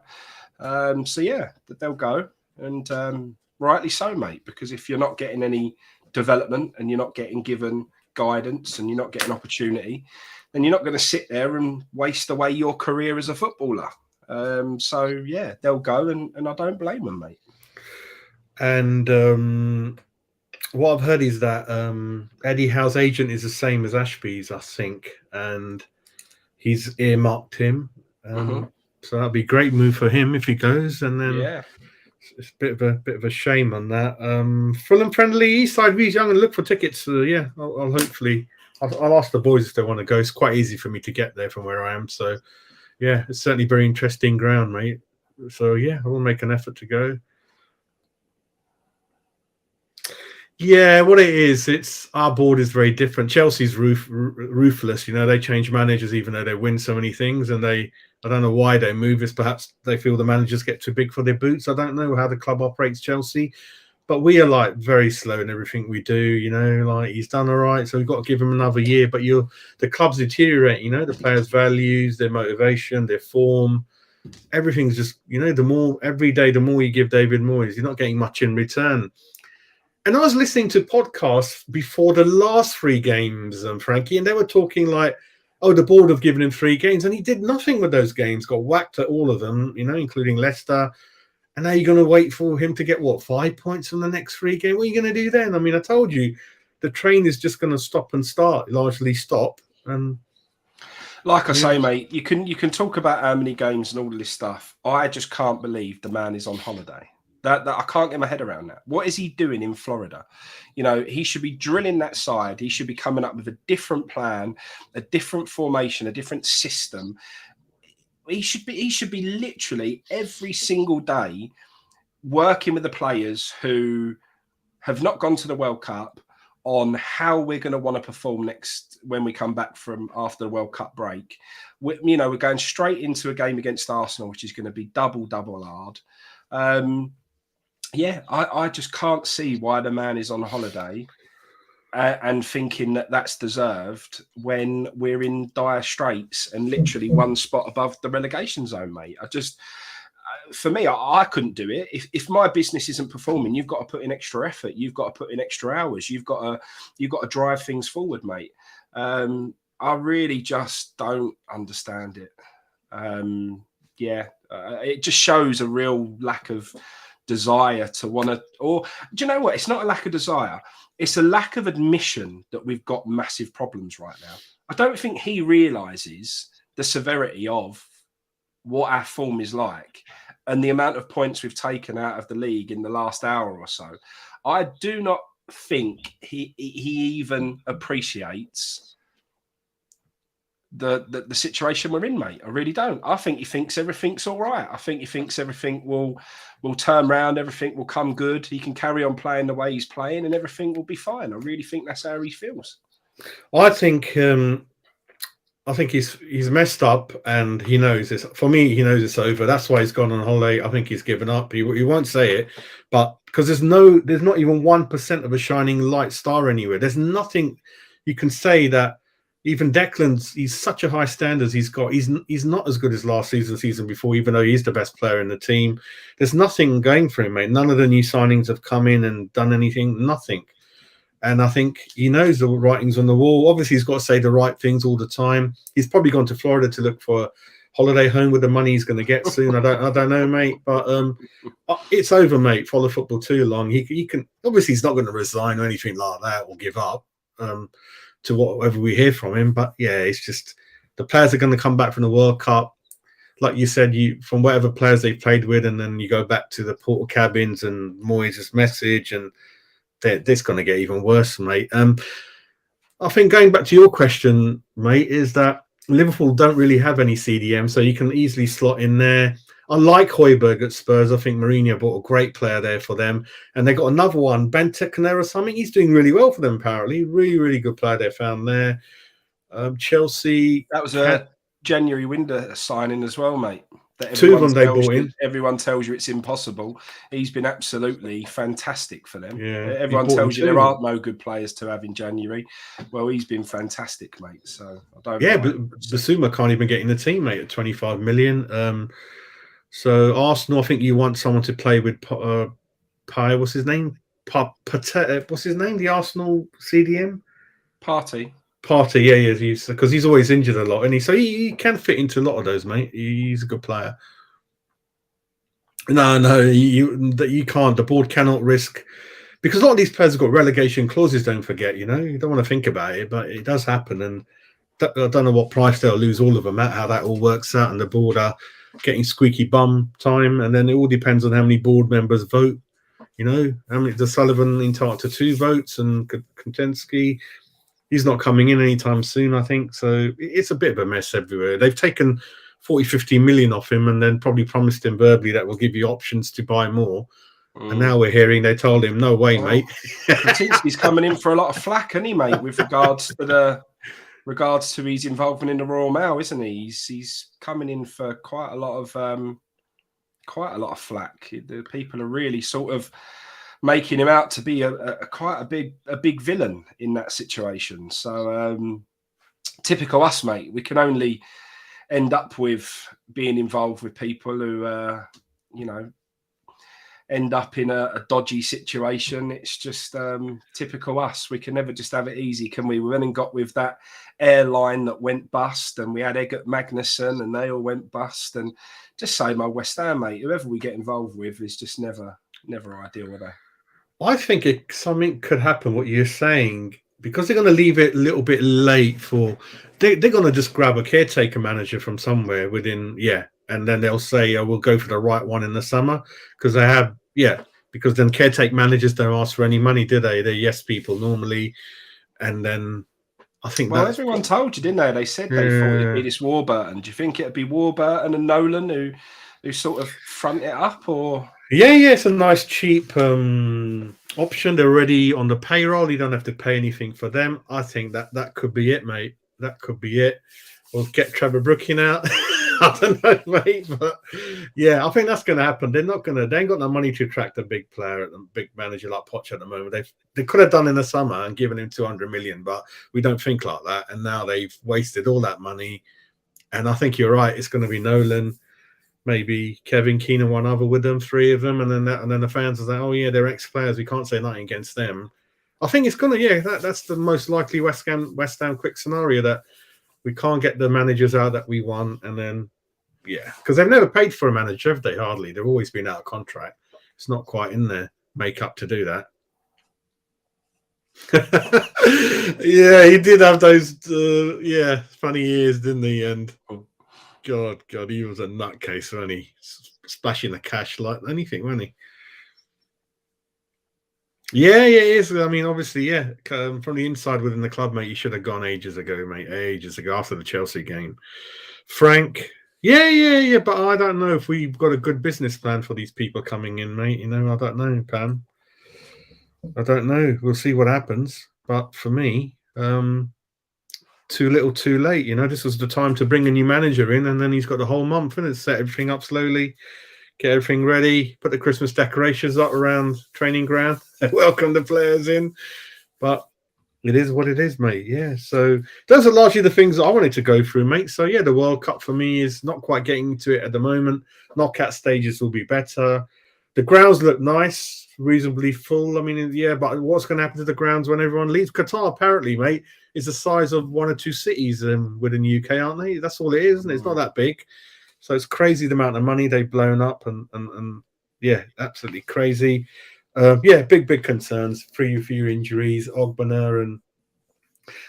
So yeah, they'll go, and rightly so, mate. Because if you're not getting any development and you're not getting given guidance and you're not getting opportunity, then you're not going to sit there and waste away your career as a footballer. So yeah, they'll go, and I don't blame them, mate. And what I've heard is that Eddie Howe's agent is the same as Ashby's, I think, and he's earmarked him. So that'd be a great move for him if he goes. And then yeah, it's a bit of a shame on that. Fulham friendly Eastside Views. I'm going to look for tickets. Yeah, I'll hopefully. I'll ask the boys if they want to go. It's quite easy for me to get there from where I am. So, yeah, it's certainly very interesting ground, mate. So, yeah, I will make an effort to go. Yeah, what it is, it's our board is very different. Chelsea's ruthless. You know, they change managers even though they win so many things, and I don't know why they move. It's perhaps they feel the managers get too big for their boots. I don't know how the club operates, Chelsea. But we are like very slow in everything we do, you know, like he's done all right. So we've got to give him another year, but the club's deteriorate, you know, the players' values, their motivation, their form, everything's just, you know, every day, the more you give David Moyes, you're not getting much in return. And I was listening to podcasts before the last 3 games, Frankie, and they were talking like, oh, the board have given him 3 games and he did nothing with those games, got whacked at all of them, you know, including Leicester. And now you're going to wait for him to get, 5 points from the next 3 games? What are you going to do then? I mean, I told you, the train is just going to stop and start, largely stop. And like I say, mate, you can talk about how many games and all of this stuff. I just can't believe the man is on holiday. That I can't get my head around that. What is he doing in Florida? You know, he should be drilling that side. He should be coming up with a different plan, a different formation, a different system. He should be literally every single day working with the players who have not gone to the World Cup on how we're going to want to perform next when we come back from after the World Cup break. We're going straight into a game against Arsenal, which is going to be double hard. I just can't see why the man is on holiday and thinking that that's deserved when we're in dire straits and literally one spot above the relegation zone, mate. For me, I couldn't do it. If my business isn't performing, you've got to put in extra effort. You've got to put in extra hours. You've got to drive things forward, mate. I really just don't understand it. It just shows a real lack of desire to want to, or do you know what? It's not a lack of desire. It's a lack of admission that we've got massive problems right now. I don't think he realizes the severity of what our form is like and the amount of points we've taken out of the league in the last hour or so. I do not think he even appreciates the situation we're in, mate. I really don't. I think he thinks everything's all right. I think he thinks everything will turn around, everything will come good. He can carry on playing the way he's playing and everything will be fine. I really think that's how he feels. I think he's messed up and he knows this. For me, he knows it's over. That's why he's gone on holiday. I think he's given up. He won't say it, but because there's not even 1% of a shining light star anywhere. There's nothing you can say that. Even Declan's, he's such a high standards he's got. He's not as good as last season before, even though he's the best player in the team. There's nothing going for him, mate. None of the new signings have come in and done anything. Nothing. And I think he knows the writings on the wall. Obviously, he's got to say the right things all the time. He's probably gone to Florida to look for a holiday home with the money he's going to get soon. I don't know, mate. But it's over, mate. Follow football too long. He can obviously he's not going to resign or anything like that or give up. To whatever we hear from him, but yeah, it's just the players are going to come back from the World Cup, like you said, from whatever players they played with, and then you go back to the portal cabins and Moyes' message, and this going to get even worse, mate. I think going back to your question, mate, is that Liverpool don't really have any CDM, so you can easily slot in there. I like Højbjerg at Spurs. I think Mourinho bought a great player there for them. And they got another one, Bentancur or something. He's doing really well for them, apparently. Really, really good player they found there. Chelsea. That was a January window signing as well, mate. Two of them they bought in. Everyone tells you it's impossible. He's been absolutely fantastic for them. Yeah, everyone tells you there aren't no good players to have in January. Well, he's been fantastic, mate. So I don't. Yeah, but Bissouma can't even get in the team, mate, at 25 million. So Arsenal, I think you want someone to play with what's his name? What's his name? The Arsenal CDM? Partey, yeah, because he's always injured a lot, and he can fit into a lot of those, mate. He's a good player. No, you can't. The board cannot risk because a lot of these players have got relegation clauses. Don't forget, you don't want to think about it, but it does happen, and I don't know what price they'll lose all of them at, how that all works out, and the board are getting squeaky bum time, and then it all depends on how many board members vote. How many does Sullivan entitled to 2 votes, and Kontensky, he's not coming in anytime soon, I think. So it's a bit of a mess everywhere. They've taken 40-50 million off him, and then probably promised him verbally that we'll give you options to buy more. And now we're hearing they told him, no way, mate. Kontensky's coming in for a lot of flack, isn't he, mate, with regards to his involvement in the Royal Mail, isn't he? He's coming in for quite a lot of flack. The people are really sort of making him out to be quite a big villain in that situation. So typical us, mate. We can only end up with being involved with people who end up in a dodgy situation. It's just typical us. We can never just have it easy, can we? We went and got with that airline that went bust, and we had Eggert Magnussen, and they all went bust. And just say, my West Ham, mate, whoever we get involved with is just never ideal, are they? I think something could happen, what you're saying, because they're going to leave it a little bit late they're going to just grab a caretaker manager from somewhere within, and then they'll say, we'll go for the right one in the summer, because they have Yeah, because then caretaker managers don't ask for any money, do they? They're yes people normally, and then I think Well, that's everyone told you, didn't they? They said they thought it'd be this Warburton. Do you think it'd be Warburton and Nolan who sort of front it up, or? yeah, it's a nice cheap option. They're already on the payroll. You don't have to pay anything for them. I think that could be it, mate. That could be it. We'll get Trevor Brooking out. I don't know, mate, but yeah, I think that's going to happen. They ain't got no money to attract a big player, a big manager like Poch at the moment. They could have done in the summer and given him 200 million, but we don't think like that. And now they've wasted all that money. And I think you're right. It's going to be Nolan, maybe Kevin Keane and one other with them, three of them, and then the fans are like, oh yeah, they're ex-players. We can't say nothing against them. I think it's gonna, that's the most likely West Ham quick scenario, that we can't get the managers out that we want, and then because they've never paid for a manager, have they? Hardly. They've always been out of contract. It's not quite in their makeup to do that. Yeah, he did have those funny years, didn't he? And God, he was a nutcase, wasn't he? Splashing the cash like anything, wasn't he? Yeah, he is. I mean, obviously, from the inside within the club, mate, you should have gone ages ago, mate. Ages ago, after the Chelsea game. Frank, yeah. But I don't know if we've got a good business plan for these people coming in, mate. You know, I don't know, Pam. I don't know. We'll see what happens. But for me, too little, too late. You know, this was the time to bring a new manager in, and then he's got the whole month and set everything up slowly, get everything ready, put the Christmas decorations up around training ground, welcome the players in. But it is what it is, mate. Yeah. So those are largely the things I wanted to go through, mate. So yeah, the World Cup for me is not quite getting to it at the moment. Knockout stages will be better. The grounds look nice, reasonably full. I mean, yeah, but what's going to happen to the grounds when everyone leaves? Qatar, apparently, mate, is the size of one or two cities within the UK, aren't they? That's all it is, isn't it? It's not that big. So it's crazy the amount of money they've blown up, and yeah, absolutely crazy. Big concerns. Few injuries, Ogbonna, and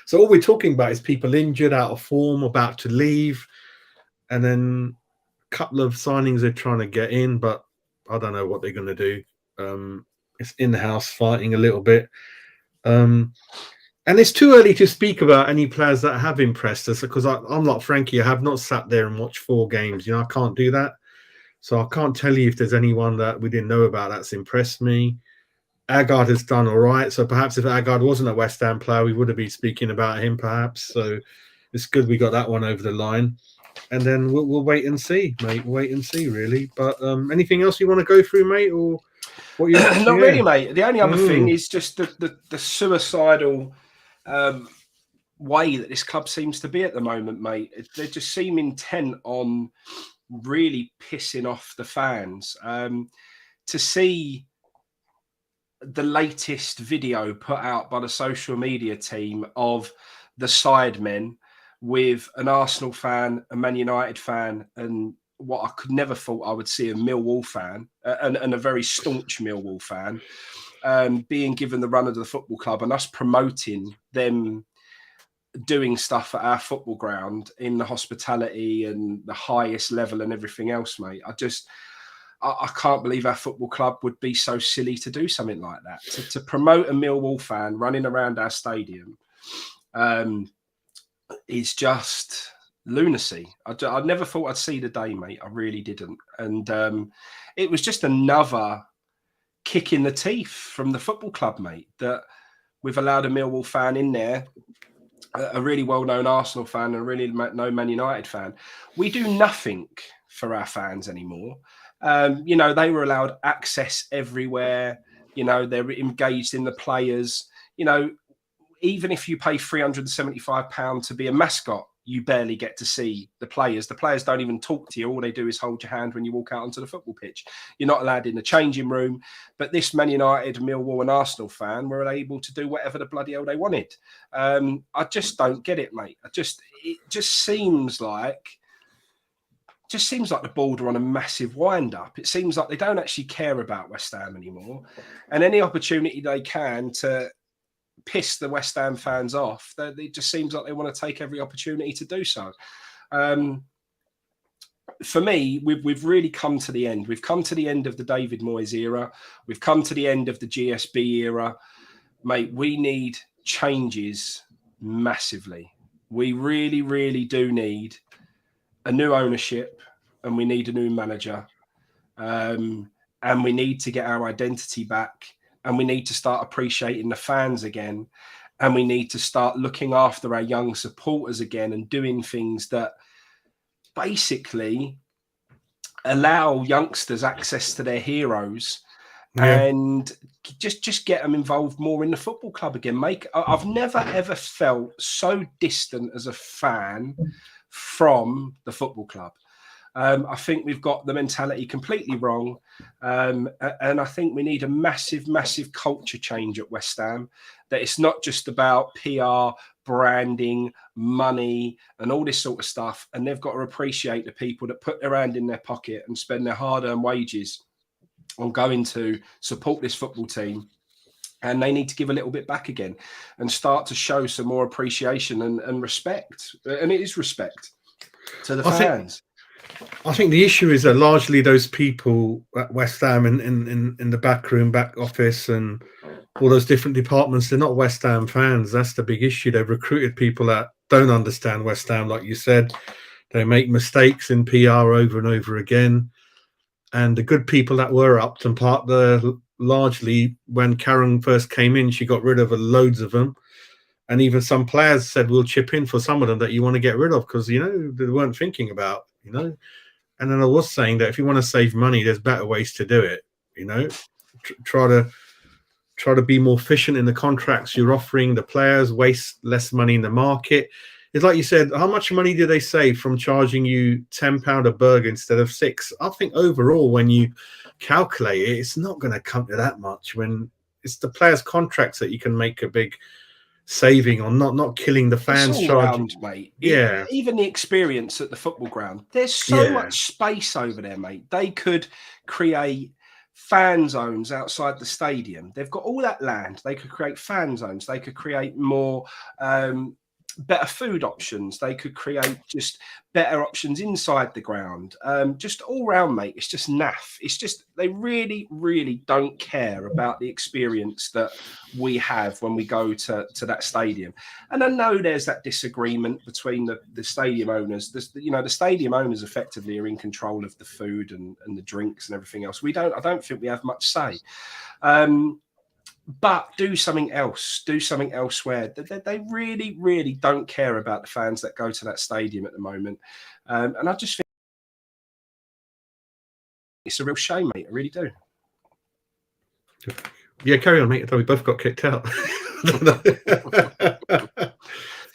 so all we're talking about is people injured, out of form, about to leave, and then a couple of signings they're trying to get in, but I don't know what they're going to do. It's in-house fighting a little bit. And it's too early to speak about any players that have impressed us, because I'm like Frankie. I have not sat there and watched 4 games. You know, I can't do that. So I can't tell you if there's anyone that we didn't know about that's impressed me. Agard has done all right. So perhaps if Agard wasn't a West Ham player, we would have been speaking about him perhaps. So it's good we got that one over the line. And then we'll wait and see, mate. Wait and see, really. But anything else you want to go through, mate? Or what you Not really, mate. The only other thing is just the suicidal way that this club seems to be at the moment, mate. They just seem intent on really pissing off the fans. To see the latest video put out by the social media team of the Sidemen with an Arsenal fan, a Man United fan, and what I could never thought I would see, a Millwall fan, and a very staunch Millwall fan, being given the run of the football club, and us promoting them doing stuff at our football ground in the hospitality and the highest level and everything else, mate. I can't believe our football club would be so silly to do something like that. To promote a Millwall fan running around our stadium is just lunacy. I never thought I'd see the day, mate. I really didn't. And it was just another kick in the teeth from the football club, mate, that we've allowed a Millwall fan in there, a really well-known Arsenal fan and a really known Man United fan. We do nothing for our fans anymore. You know, they were allowed access everywhere. You know, they're engaged in the players. You know, even if you pay £375 to be a mascot, you barely get to see the players. The players don't even talk to you. All they do is hold your hand when you walk out onto the football pitch. You're not allowed in the changing room. But this Man United, Millwall and Arsenal fan were able to do whatever the bloody hell they wanted. I just don't get it, mate. It just seems like the Bald are on a massive wind-up. It seems like they don't actually care about West Ham anymore. And any opportunity they can to piss the West Ham fans off, it just seems like they want to take every opportunity to do so. for me, we've really come to the end. We've come to the end of the David Moyes era. We've come to the end of the GSB era. Mate, we need changes massively. We really, really do need a new ownership, and we need a new manager. And we need to get our identity back, and we need to start appreciating the fans again. And we need to start looking after our young supporters again and doing things that basically allow youngsters access to their heroes, and just get them involved more in the football club again. I've never ever felt so distant as a fan from the football club. I think we've got the mentality completely wrong. And I think we need a massive, massive culture change at West Ham, that it's not just about PR, branding, money, and all this sort of stuff. And they've got to appreciate the people that put their hand in their pocket and spend their hard-earned wages on going to support this football team. And they need to give a little bit back again and start to show some more appreciation and respect. And it is respect to the fans. I think the issue is that largely those people at West Ham in the back room, back office, and all those different departments, they're not West Ham fans. That's the big issue. They've recruited people that don't understand West Ham, like you said. They make mistakes in PR over and over again. And the good people that were up and part largely when Karen first came in, she got rid of loads of them. And even some players said, we'll chip in for some of them that you want to get rid of, because, they weren't thinking about, And then I was saying that if you want to save money, there's better ways to do it, Try to be more efficient in the contracts you're offering the players, waste less money in the market. It's like you said, how much money do they save from charging you £10 a burger instead of £6? I think overall, when you calculate it, it's not going to come to that much. When it's the players' contracts that you can make a big saving on, not killing the fans. It's all round, mate. Yeah. Even the experience at the football ground. There's so much space over there, mate. They could create fan zones outside the stadium. They've got all that land. They could create fan zones. They could create more better food options. They could create just better options inside the ground. Just all round, mate. It's just naff. It's just they really, really don't care about the experience that we have when we go to that stadium. And I know there's that disagreement between the stadium owners. The stadium owners effectively are in control of the food and the drinks and everything else. I don't think we have much say. But do something else. Do something elsewhere. They really, really don't care about the fans that go to that stadium at the moment. And I just think it's a real shame, mate. I really do. Yeah, carry on, mate. I thought we both got kicked out.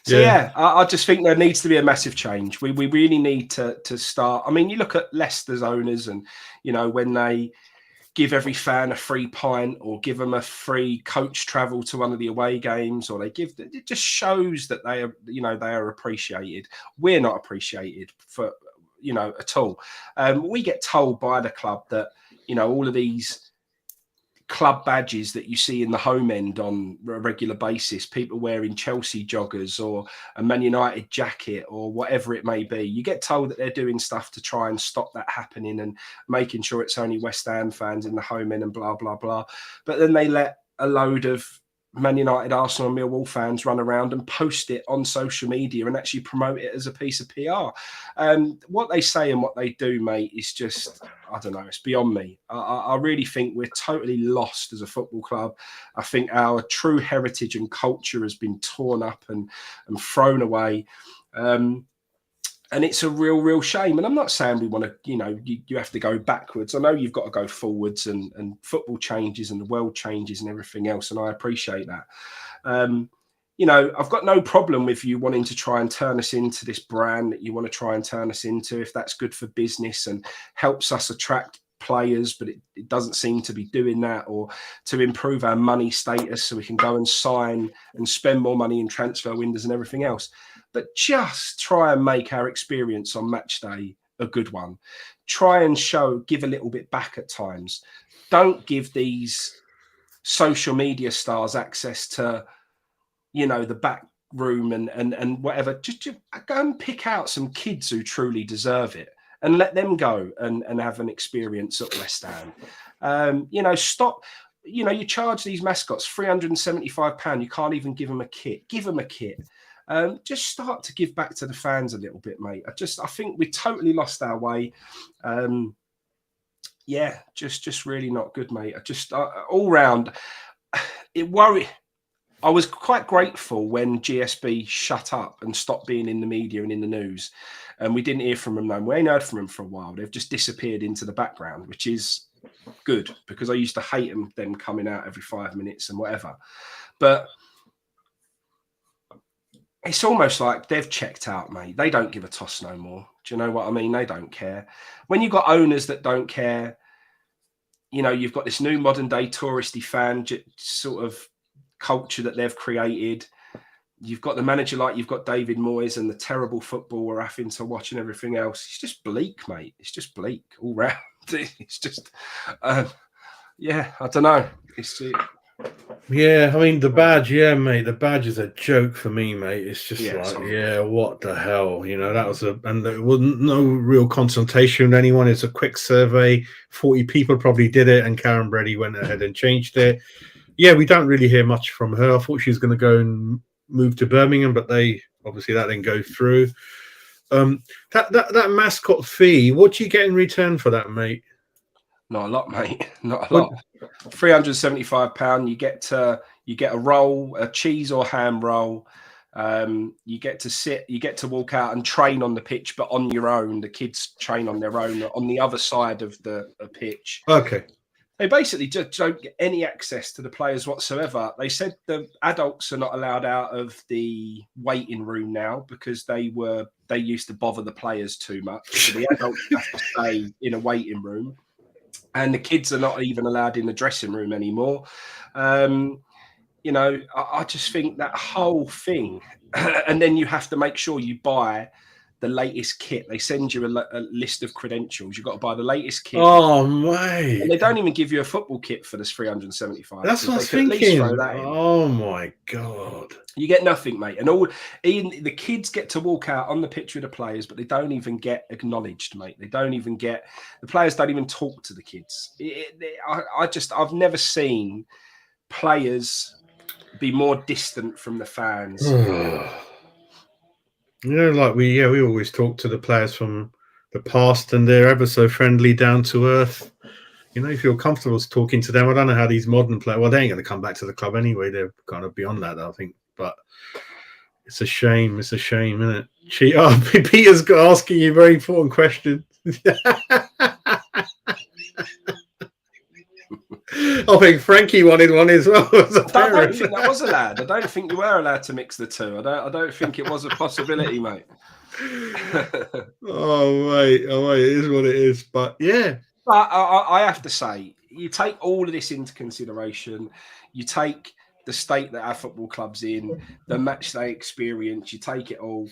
I just think there needs to be a massive change. We really need to start. I mean, you look at Leicester's owners, and when they give every fan a free pint or give them a free coach travel to one of the away games, or it just shows that they are appreciated. We're not appreciated for at all. We get told by the club that all of these club badges that you see in the home end on a regular basis, people wearing Chelsea joggers or a Man United jacket or whatever it may be, you get told that they're doing stuff to try and stop that happening and making sure it's only West Ham fans in the home end and blah, blah, blah. But then they let a load of Man United, Arsenal and Millwall fans run around and post it on social media and actually promote it as a piece of PR. What they say and what they do, mate, is just, I don't know, it's beyond me. I really think we're totally lost as a football club. I think our true heritage and culture has been torn up and thrown away. And it's a real, real shame. And I'm not saying we want to, you have to go backwards. I know you've got to go forwards, and football changes and the world changes and everything else. And I appreciate that. I've got no problem with you wanting to try and turn us into this brand that you want to try and turn us into, if that's good for business and helps us attract players, but it doesn't seem to be doing that, or to improve our money status so we can go and sign and spend more money in transfer windows and everything else. But just try and make our experience on match day a good one. Try and give a little bit back at times. Don't give these social media stars access to, the back room and whatever. Just go and pick out some kids who truly deserve it and let them go and have an experience at West Ham. Stop. You charge these mascots £375. You can't even give them a kit. Give them a kit. Just start to give back to the fans a little bit, mate. I think we totally lost our way. Just really not good, mate. All round, it worried. I was quite grateful when GSB shut up and stopped being in the media and in the news, and we didn't hear from them. No, we ain't heard from them for a while. They've just disappeared into the background, which is good because I used to hate them coming out every 5 minutes and whatever. But it's almost like they've checked out, mate. They don't give a toss no more. Do you know what I mean? They don't care. When you've got owners that don't care, you've got this new modern day touristy fan sort of culture that they've created. You've got the manager like you've got David Moyes and the terrible football we're having to watch and everything else. It's just bleak, mate. It's just bleak all round. It's just, I don't know. Yeah, I mean, the badge, mate. The badge is a joke for me, mate. It's just what the hell? That was and there wasn't no real consultation with anyone. It's a quick survey. 40 people probably did it, and Karen Brady went ahead and changed it. Yeah, we don't really hear much from her. I thought she was going to go and move to Birmingham, but that didn't go through. That mascot fee, what do you get in return for that, mate? Not a lot, mate. Not a lot. £375. You get a roll, a cheese or ham roll. You get to sit, you get to walk out and train on the pitch, but on your own. The kids train on their own on the other side of the pitch. Okay. They basically just don't get any access to the players whatsoever. They said the adults are not allowed out of the waiting room now because they used to bother the players too much. So the adults have to stay in a waiting room, and the kids are not even allowed in the dressing room anymore. I just think that whole thing, and then you have to make sure you buy the latest kit. They send you a list of credentials. You've got to buy the latest kit. Oh, mate. And they don't even give you a football kit for this £375. That's what I was thinking. Oh, my God. You get nothing, mate. And even the kids get to walk out on the pitch with the players, but they don't even get acknowledged, mate. The players don't even talk to the kids. I've never seen players be more distant from the fans. Like we always talk to the players from the past, and they're ever so friendly, down to earth. You feel comfortable talking to them. I don't know how these modern players. Well, they ain't going to come back to the club anyway. They're kind of beyond that, I think. But it's a shame. It's a shame, isn't it? Peter's asking you a very important question. I think Frankie wanted one as well. I don't think that was allowed. I don't think you were allowed to mix the two. I don't think it was a possibility, mate. Oh, mate, it is what it is. But yeah. But I have to say, you take all of this into consideration. You take the state that our football club's in, the match day experience, you take it all.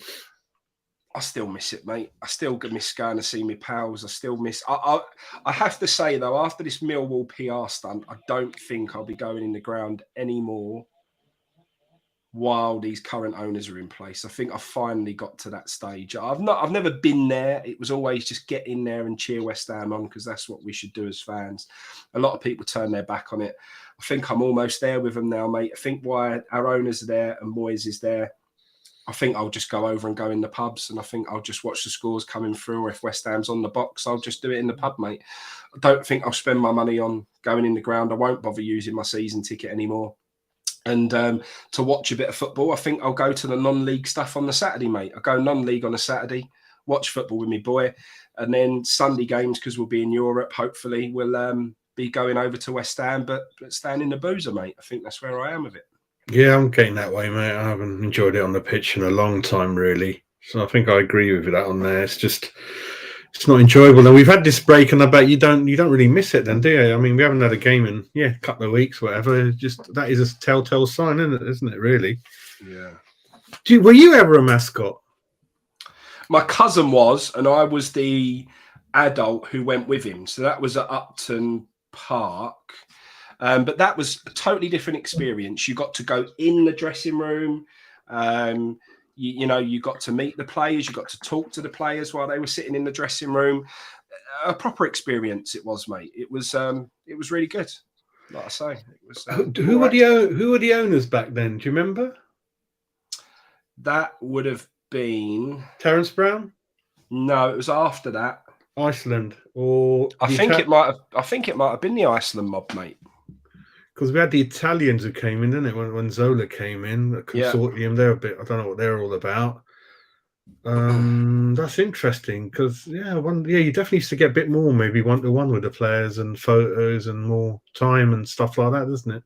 I still miss it, mate. I still miss going to see my pals. I still miss. I have to say though, after this Millwall PR stunt, I don't think I'll be going in the ground anymore while these current owners are in place. I think I finally got to that stage. I've never been there. It was always just get in there and cheer West Ham on because that's what we should do as fans. A lot of people turn their back on it. I think I'm almost there with them now, mate. I think why our owners are there and Moyes is there, I think I'll just go over and go in the pubs, and I think I'll just watch the scores coming through, or if West Ham's on the box, I'll just do it in the pub, mate. I don't think I'll spend my money on going in the ground. I won't bother using my season ticket anymore. And to watch a bit of football, I think I'll go to the non-league stuff on the Saturday, mate. I'll go non-league on a Saturday, watch football with me boy, and then Sunday games, because we'll be in Europe, hopefully, we'll be going over to West Ham, but staying in the boozer, mate. I think that's where I am with it. Yeah, I'm getting that way, mate. I haven't enjoyed it on the pitch in a long time, really. So I think I agree with that on there. It's not enjoyable. And we've had this break, and I bet you don't really miss it then, do you? I mean, we haven't had a game in a couple of weeks, whatever. Just that is a telltale sign, isn't it? Really? Yeah. Were you ever a mascot? My cousin was, and I was the adult who went with him. So that was at Upton Park. But that was a totally different experience. You got to go in the dressing room. You know, you got to meet the players, you got to talk to the players while they were sitting in the dressing room. A proper experience it was, mate. It was really good. Like I say, it was. Who were the owners back then? Do you remember? That would have been Terence Brown. No, it was after that. Iceland, or I think it might have been the Iceland mob, mate. Because we had the Italians who came in, didn't it? When Zola came in, the consortium, they're a bit. I don't know what they're all about. That's interesting because you definitely used to get a bit more, maybe 1-to-1 with the players and photos and more time and stuff like that, doesn't it?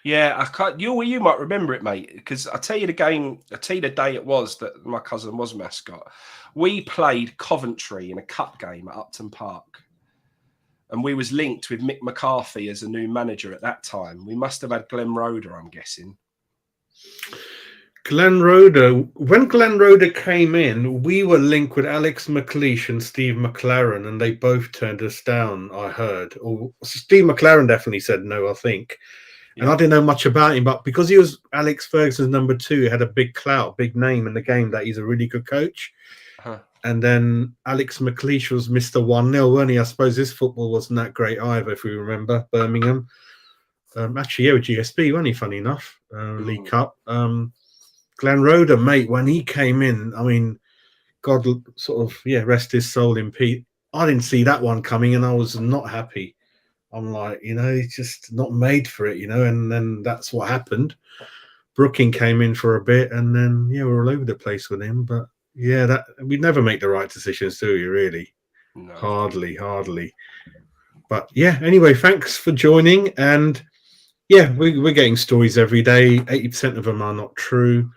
Yeah, I can't. You might remember it, mate, because I tell you the day it was that my cousin was mascot. We played Coventry in a cup game at Upton Park, and we was linked with Mick McCarthy as a new manager at that time. We must have had Glenn Roeder, I'm guessing. Glenn Roeder. When Glenn Roeder came in, we were linked with Alex McLeish and Steve McLaren, and they both turned us down, I heard. Or Steve McLaren definitely said no, I think. Yeah. And I didn't know much about him, but because he was Alex Ferguson's number 2, he had a big clout, big name in the game that he's a really good coach. And then Alex McLeish was Mr. 1-0, weren't he? I suppose his football wasn't that great either, if we remember, Birmingham. Actually, yeah, with GSB, wasn't he, funny enough? League Cup. Glenn Roeder, mate, when he came in, I mean, God sort of, rest his soul in peace. I didn't see that one coming, and I was not happy. I'm like, he's just not made for it, and then that's what happened. Brooking came in for a bit, and then, we're all over the place with him, but that we never make the right decisions, do you, really? No. Hardly. But anyway, thanks for joining. And we're getting stories every day. 80% of them are not true.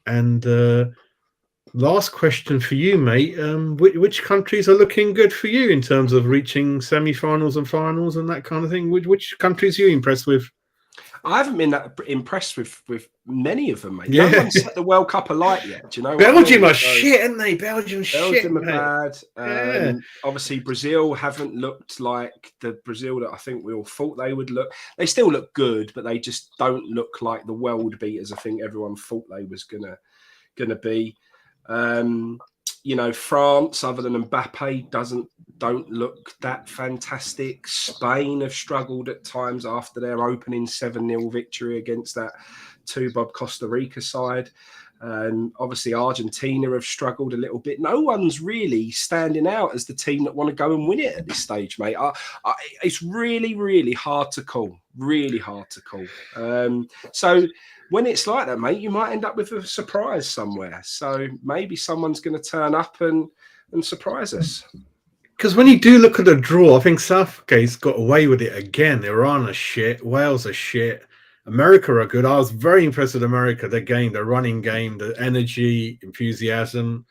And last question for you, mate. Which countries are looking good for you in terms of reaching semi-finals and finals and that kind of thing? Which countries are you impressed with? I haven't been that impressed with many of them, mate. No one's set the World Cup alight yet. Do you know? Belgium are shit, aren't they? Belgium are bad. Obviously, Brazil haven't looked like the Brazil that I think we all thought they would look. They still look good, but they just don't look like the world beaters I think everyone thought they was gonna be. France, other than Mbappe, don't look that fantastic. Spain have struggled at times after their opening 7-0 victory against that two-bob Costa Rica side. Obviously, Argentina have struggled a little bit. No one's really standing out as the team that want to go and win it at this stage, mate. It's really, really hard to call. Really hard to call. So when it's like that, mate, you might end up with a surprise somewhere. So maybe someone's going to turn up and surprise us. Because when you do look at the draw, I think Southgate's got away with it again. Iran are shit. Wales are shit. America are good. I was very impressed with America. The game, the running game, the energy, enthusiasm.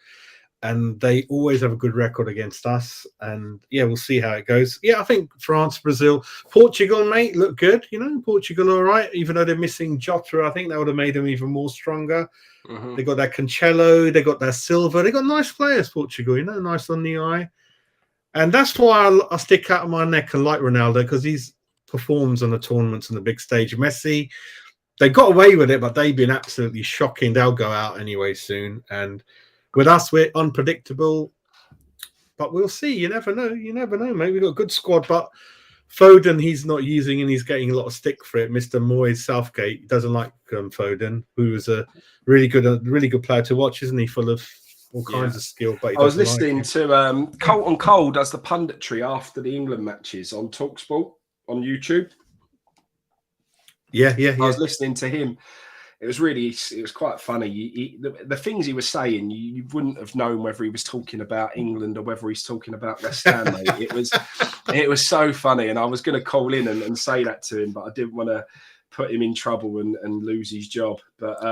And they always have a good record against us. And, we'll see how it goes. I think France, Brazil, Portugal, mate, look good. Portugal all right. Even though they're missing Jota, I think that would have made them even more stronger. They got that Cancelo. They got that Silva. They got nice players, Portugal, nice on the eye. And that's why I stick out of my neck and like Ronaldo, because he's performs on the tournaments on the big stage. Messi, they got away with it, but they've been absolutely shocking. They'll go out anyway soon. And with us, we're unpredictable. But we'll see. You never know. Mate. We've got a good squad, but Foden, he's not using, and he's getting a lot of stick for it. Mr. Moyes Southgate doesn't like Foden, who is a really good player to watch, isn't he? Full of all kinds of skill. But I was listening to Colton Cole does the punditry after the England matches on TalkSport on YouTube. Yeah. I was listening to him. It was quite funny. The things he was saying, you wouldn't have known whether he was talking about England or whether he's talking about West Ham, mate. It was so funny, and I was going to call in and say that to him, but I didn't want to put him in trouble and lose his job. But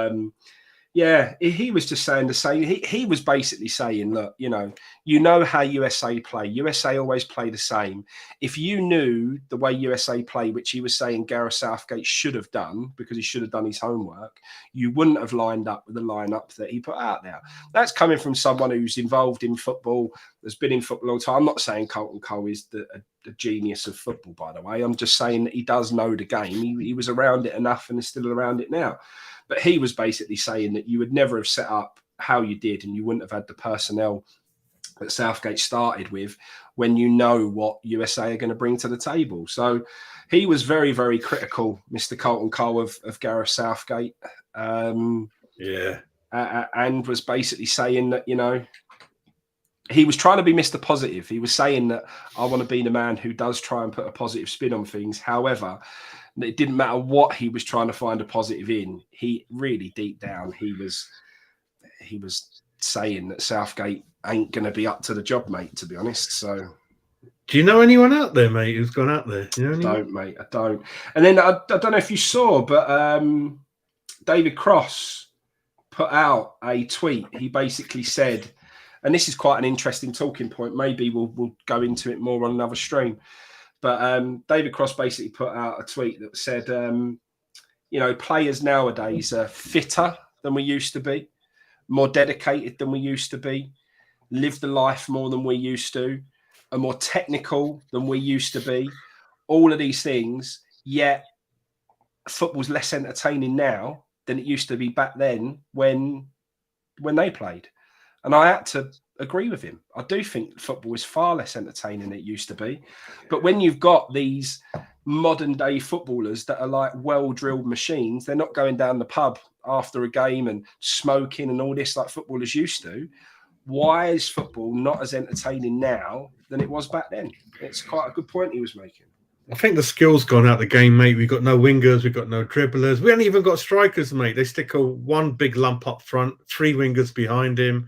he was just saying the same. He was basically saying, look, you know how USA play. USA always play the same. If you knew the way USA play, which he was saying Gareth Southgate should have done because he should have done his homework, you wouldn't have lined up with the lineup that he put out there. That's coming from someone who's involved in football, has been in football a long time. I'm not saying Colton Cole is the genius of football, by the way. I'm just saying that he does know the game. He was around it enough and is still around it now. But he was basically saying that you would never have set up how you did, and you wouldn't have had the personnel that Southgate started with when you know what USA are going to bring to the table. So he was very, very critical, Mr. Carlton Cole, of Gareth Southgate. And was basically saying that, you know, he was trying to be Mr. Positive. He was saying that I want to be the man who does try and put a positive spin on things. However, it didn't matter what he was trying to find a positive in. He really, deep down, he was saying that Southgate ain't going to be up to the job, mate, to be honest. So, do you know anyone out there, mate, who's gone out there? You know anyone? I don't, mate. I don't. And then I don't know if you saw, but David Cross put out a tweet. He basically said, and this is quite an interesting talking point. Maybe we'll go into it more on another stream. But David Cross basically put out a tweet that said, you know, players nowadays are fitter than we used to be, more dedicated than we used to be, live the life more than we used to, are more technical than we used to be. All of these things, yet football's less entertaining now than it used to be back then when they played. And I had to agree with him. I do think football is far less entertaining than it used to be. But when you've got these modern day footballers that are like well-drilled machines, they're not going down the pub after a game and smoking and all this like footballers used to. Why is football not as entertaining now than it was back then? It's quite a good point he was making. I think the skill's gone out the game, mate. We've got no wingers, we've got no dribblers. We haven't even got strikers, mate. They stick one big lump up front, 3 wingers behind him.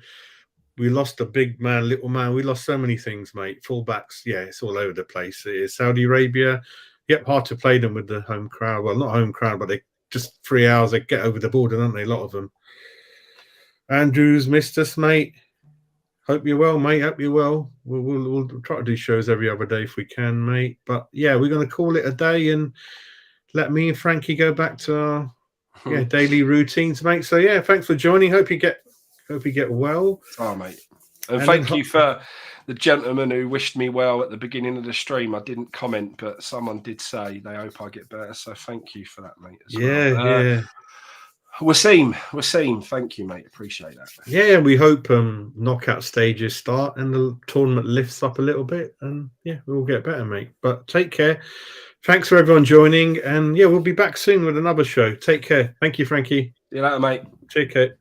We lost a big man, little man. We lost so many things, mate. Fullbacks, yeah, it's all over the place. It is Saudi Arabia. Yep, hard to play them with the home crowd. Well, not home crowd, but they just 3 hours, they get over the border, don't they? A lot of them. Andrews missed us, mate. Hope you're well, mate. Hope you're well. We'll try to do shows every other day if we can, mate. But yeah, we're going to call it a day and let me and Frankie go back to our daily routines, mate. So yeah, thanks for joining. Hope you get well. Oh, mate. And thank you for the gentleman who wished me well at the beginning of the stream. I didn't comment, but someone did say they hope I get better. So thank you for that, mate. Yeah. Wasim, thank you, mate. Appreciate that. Yeah, we hope knockout stages start and the tournament lifts up a little bit, and yeah, we'll get better, mate. But take care. Thanks for everyone joining, and yeah, we'll be back soon with another show. Take care. Thank you, Frankie. See you later, mate. Take care.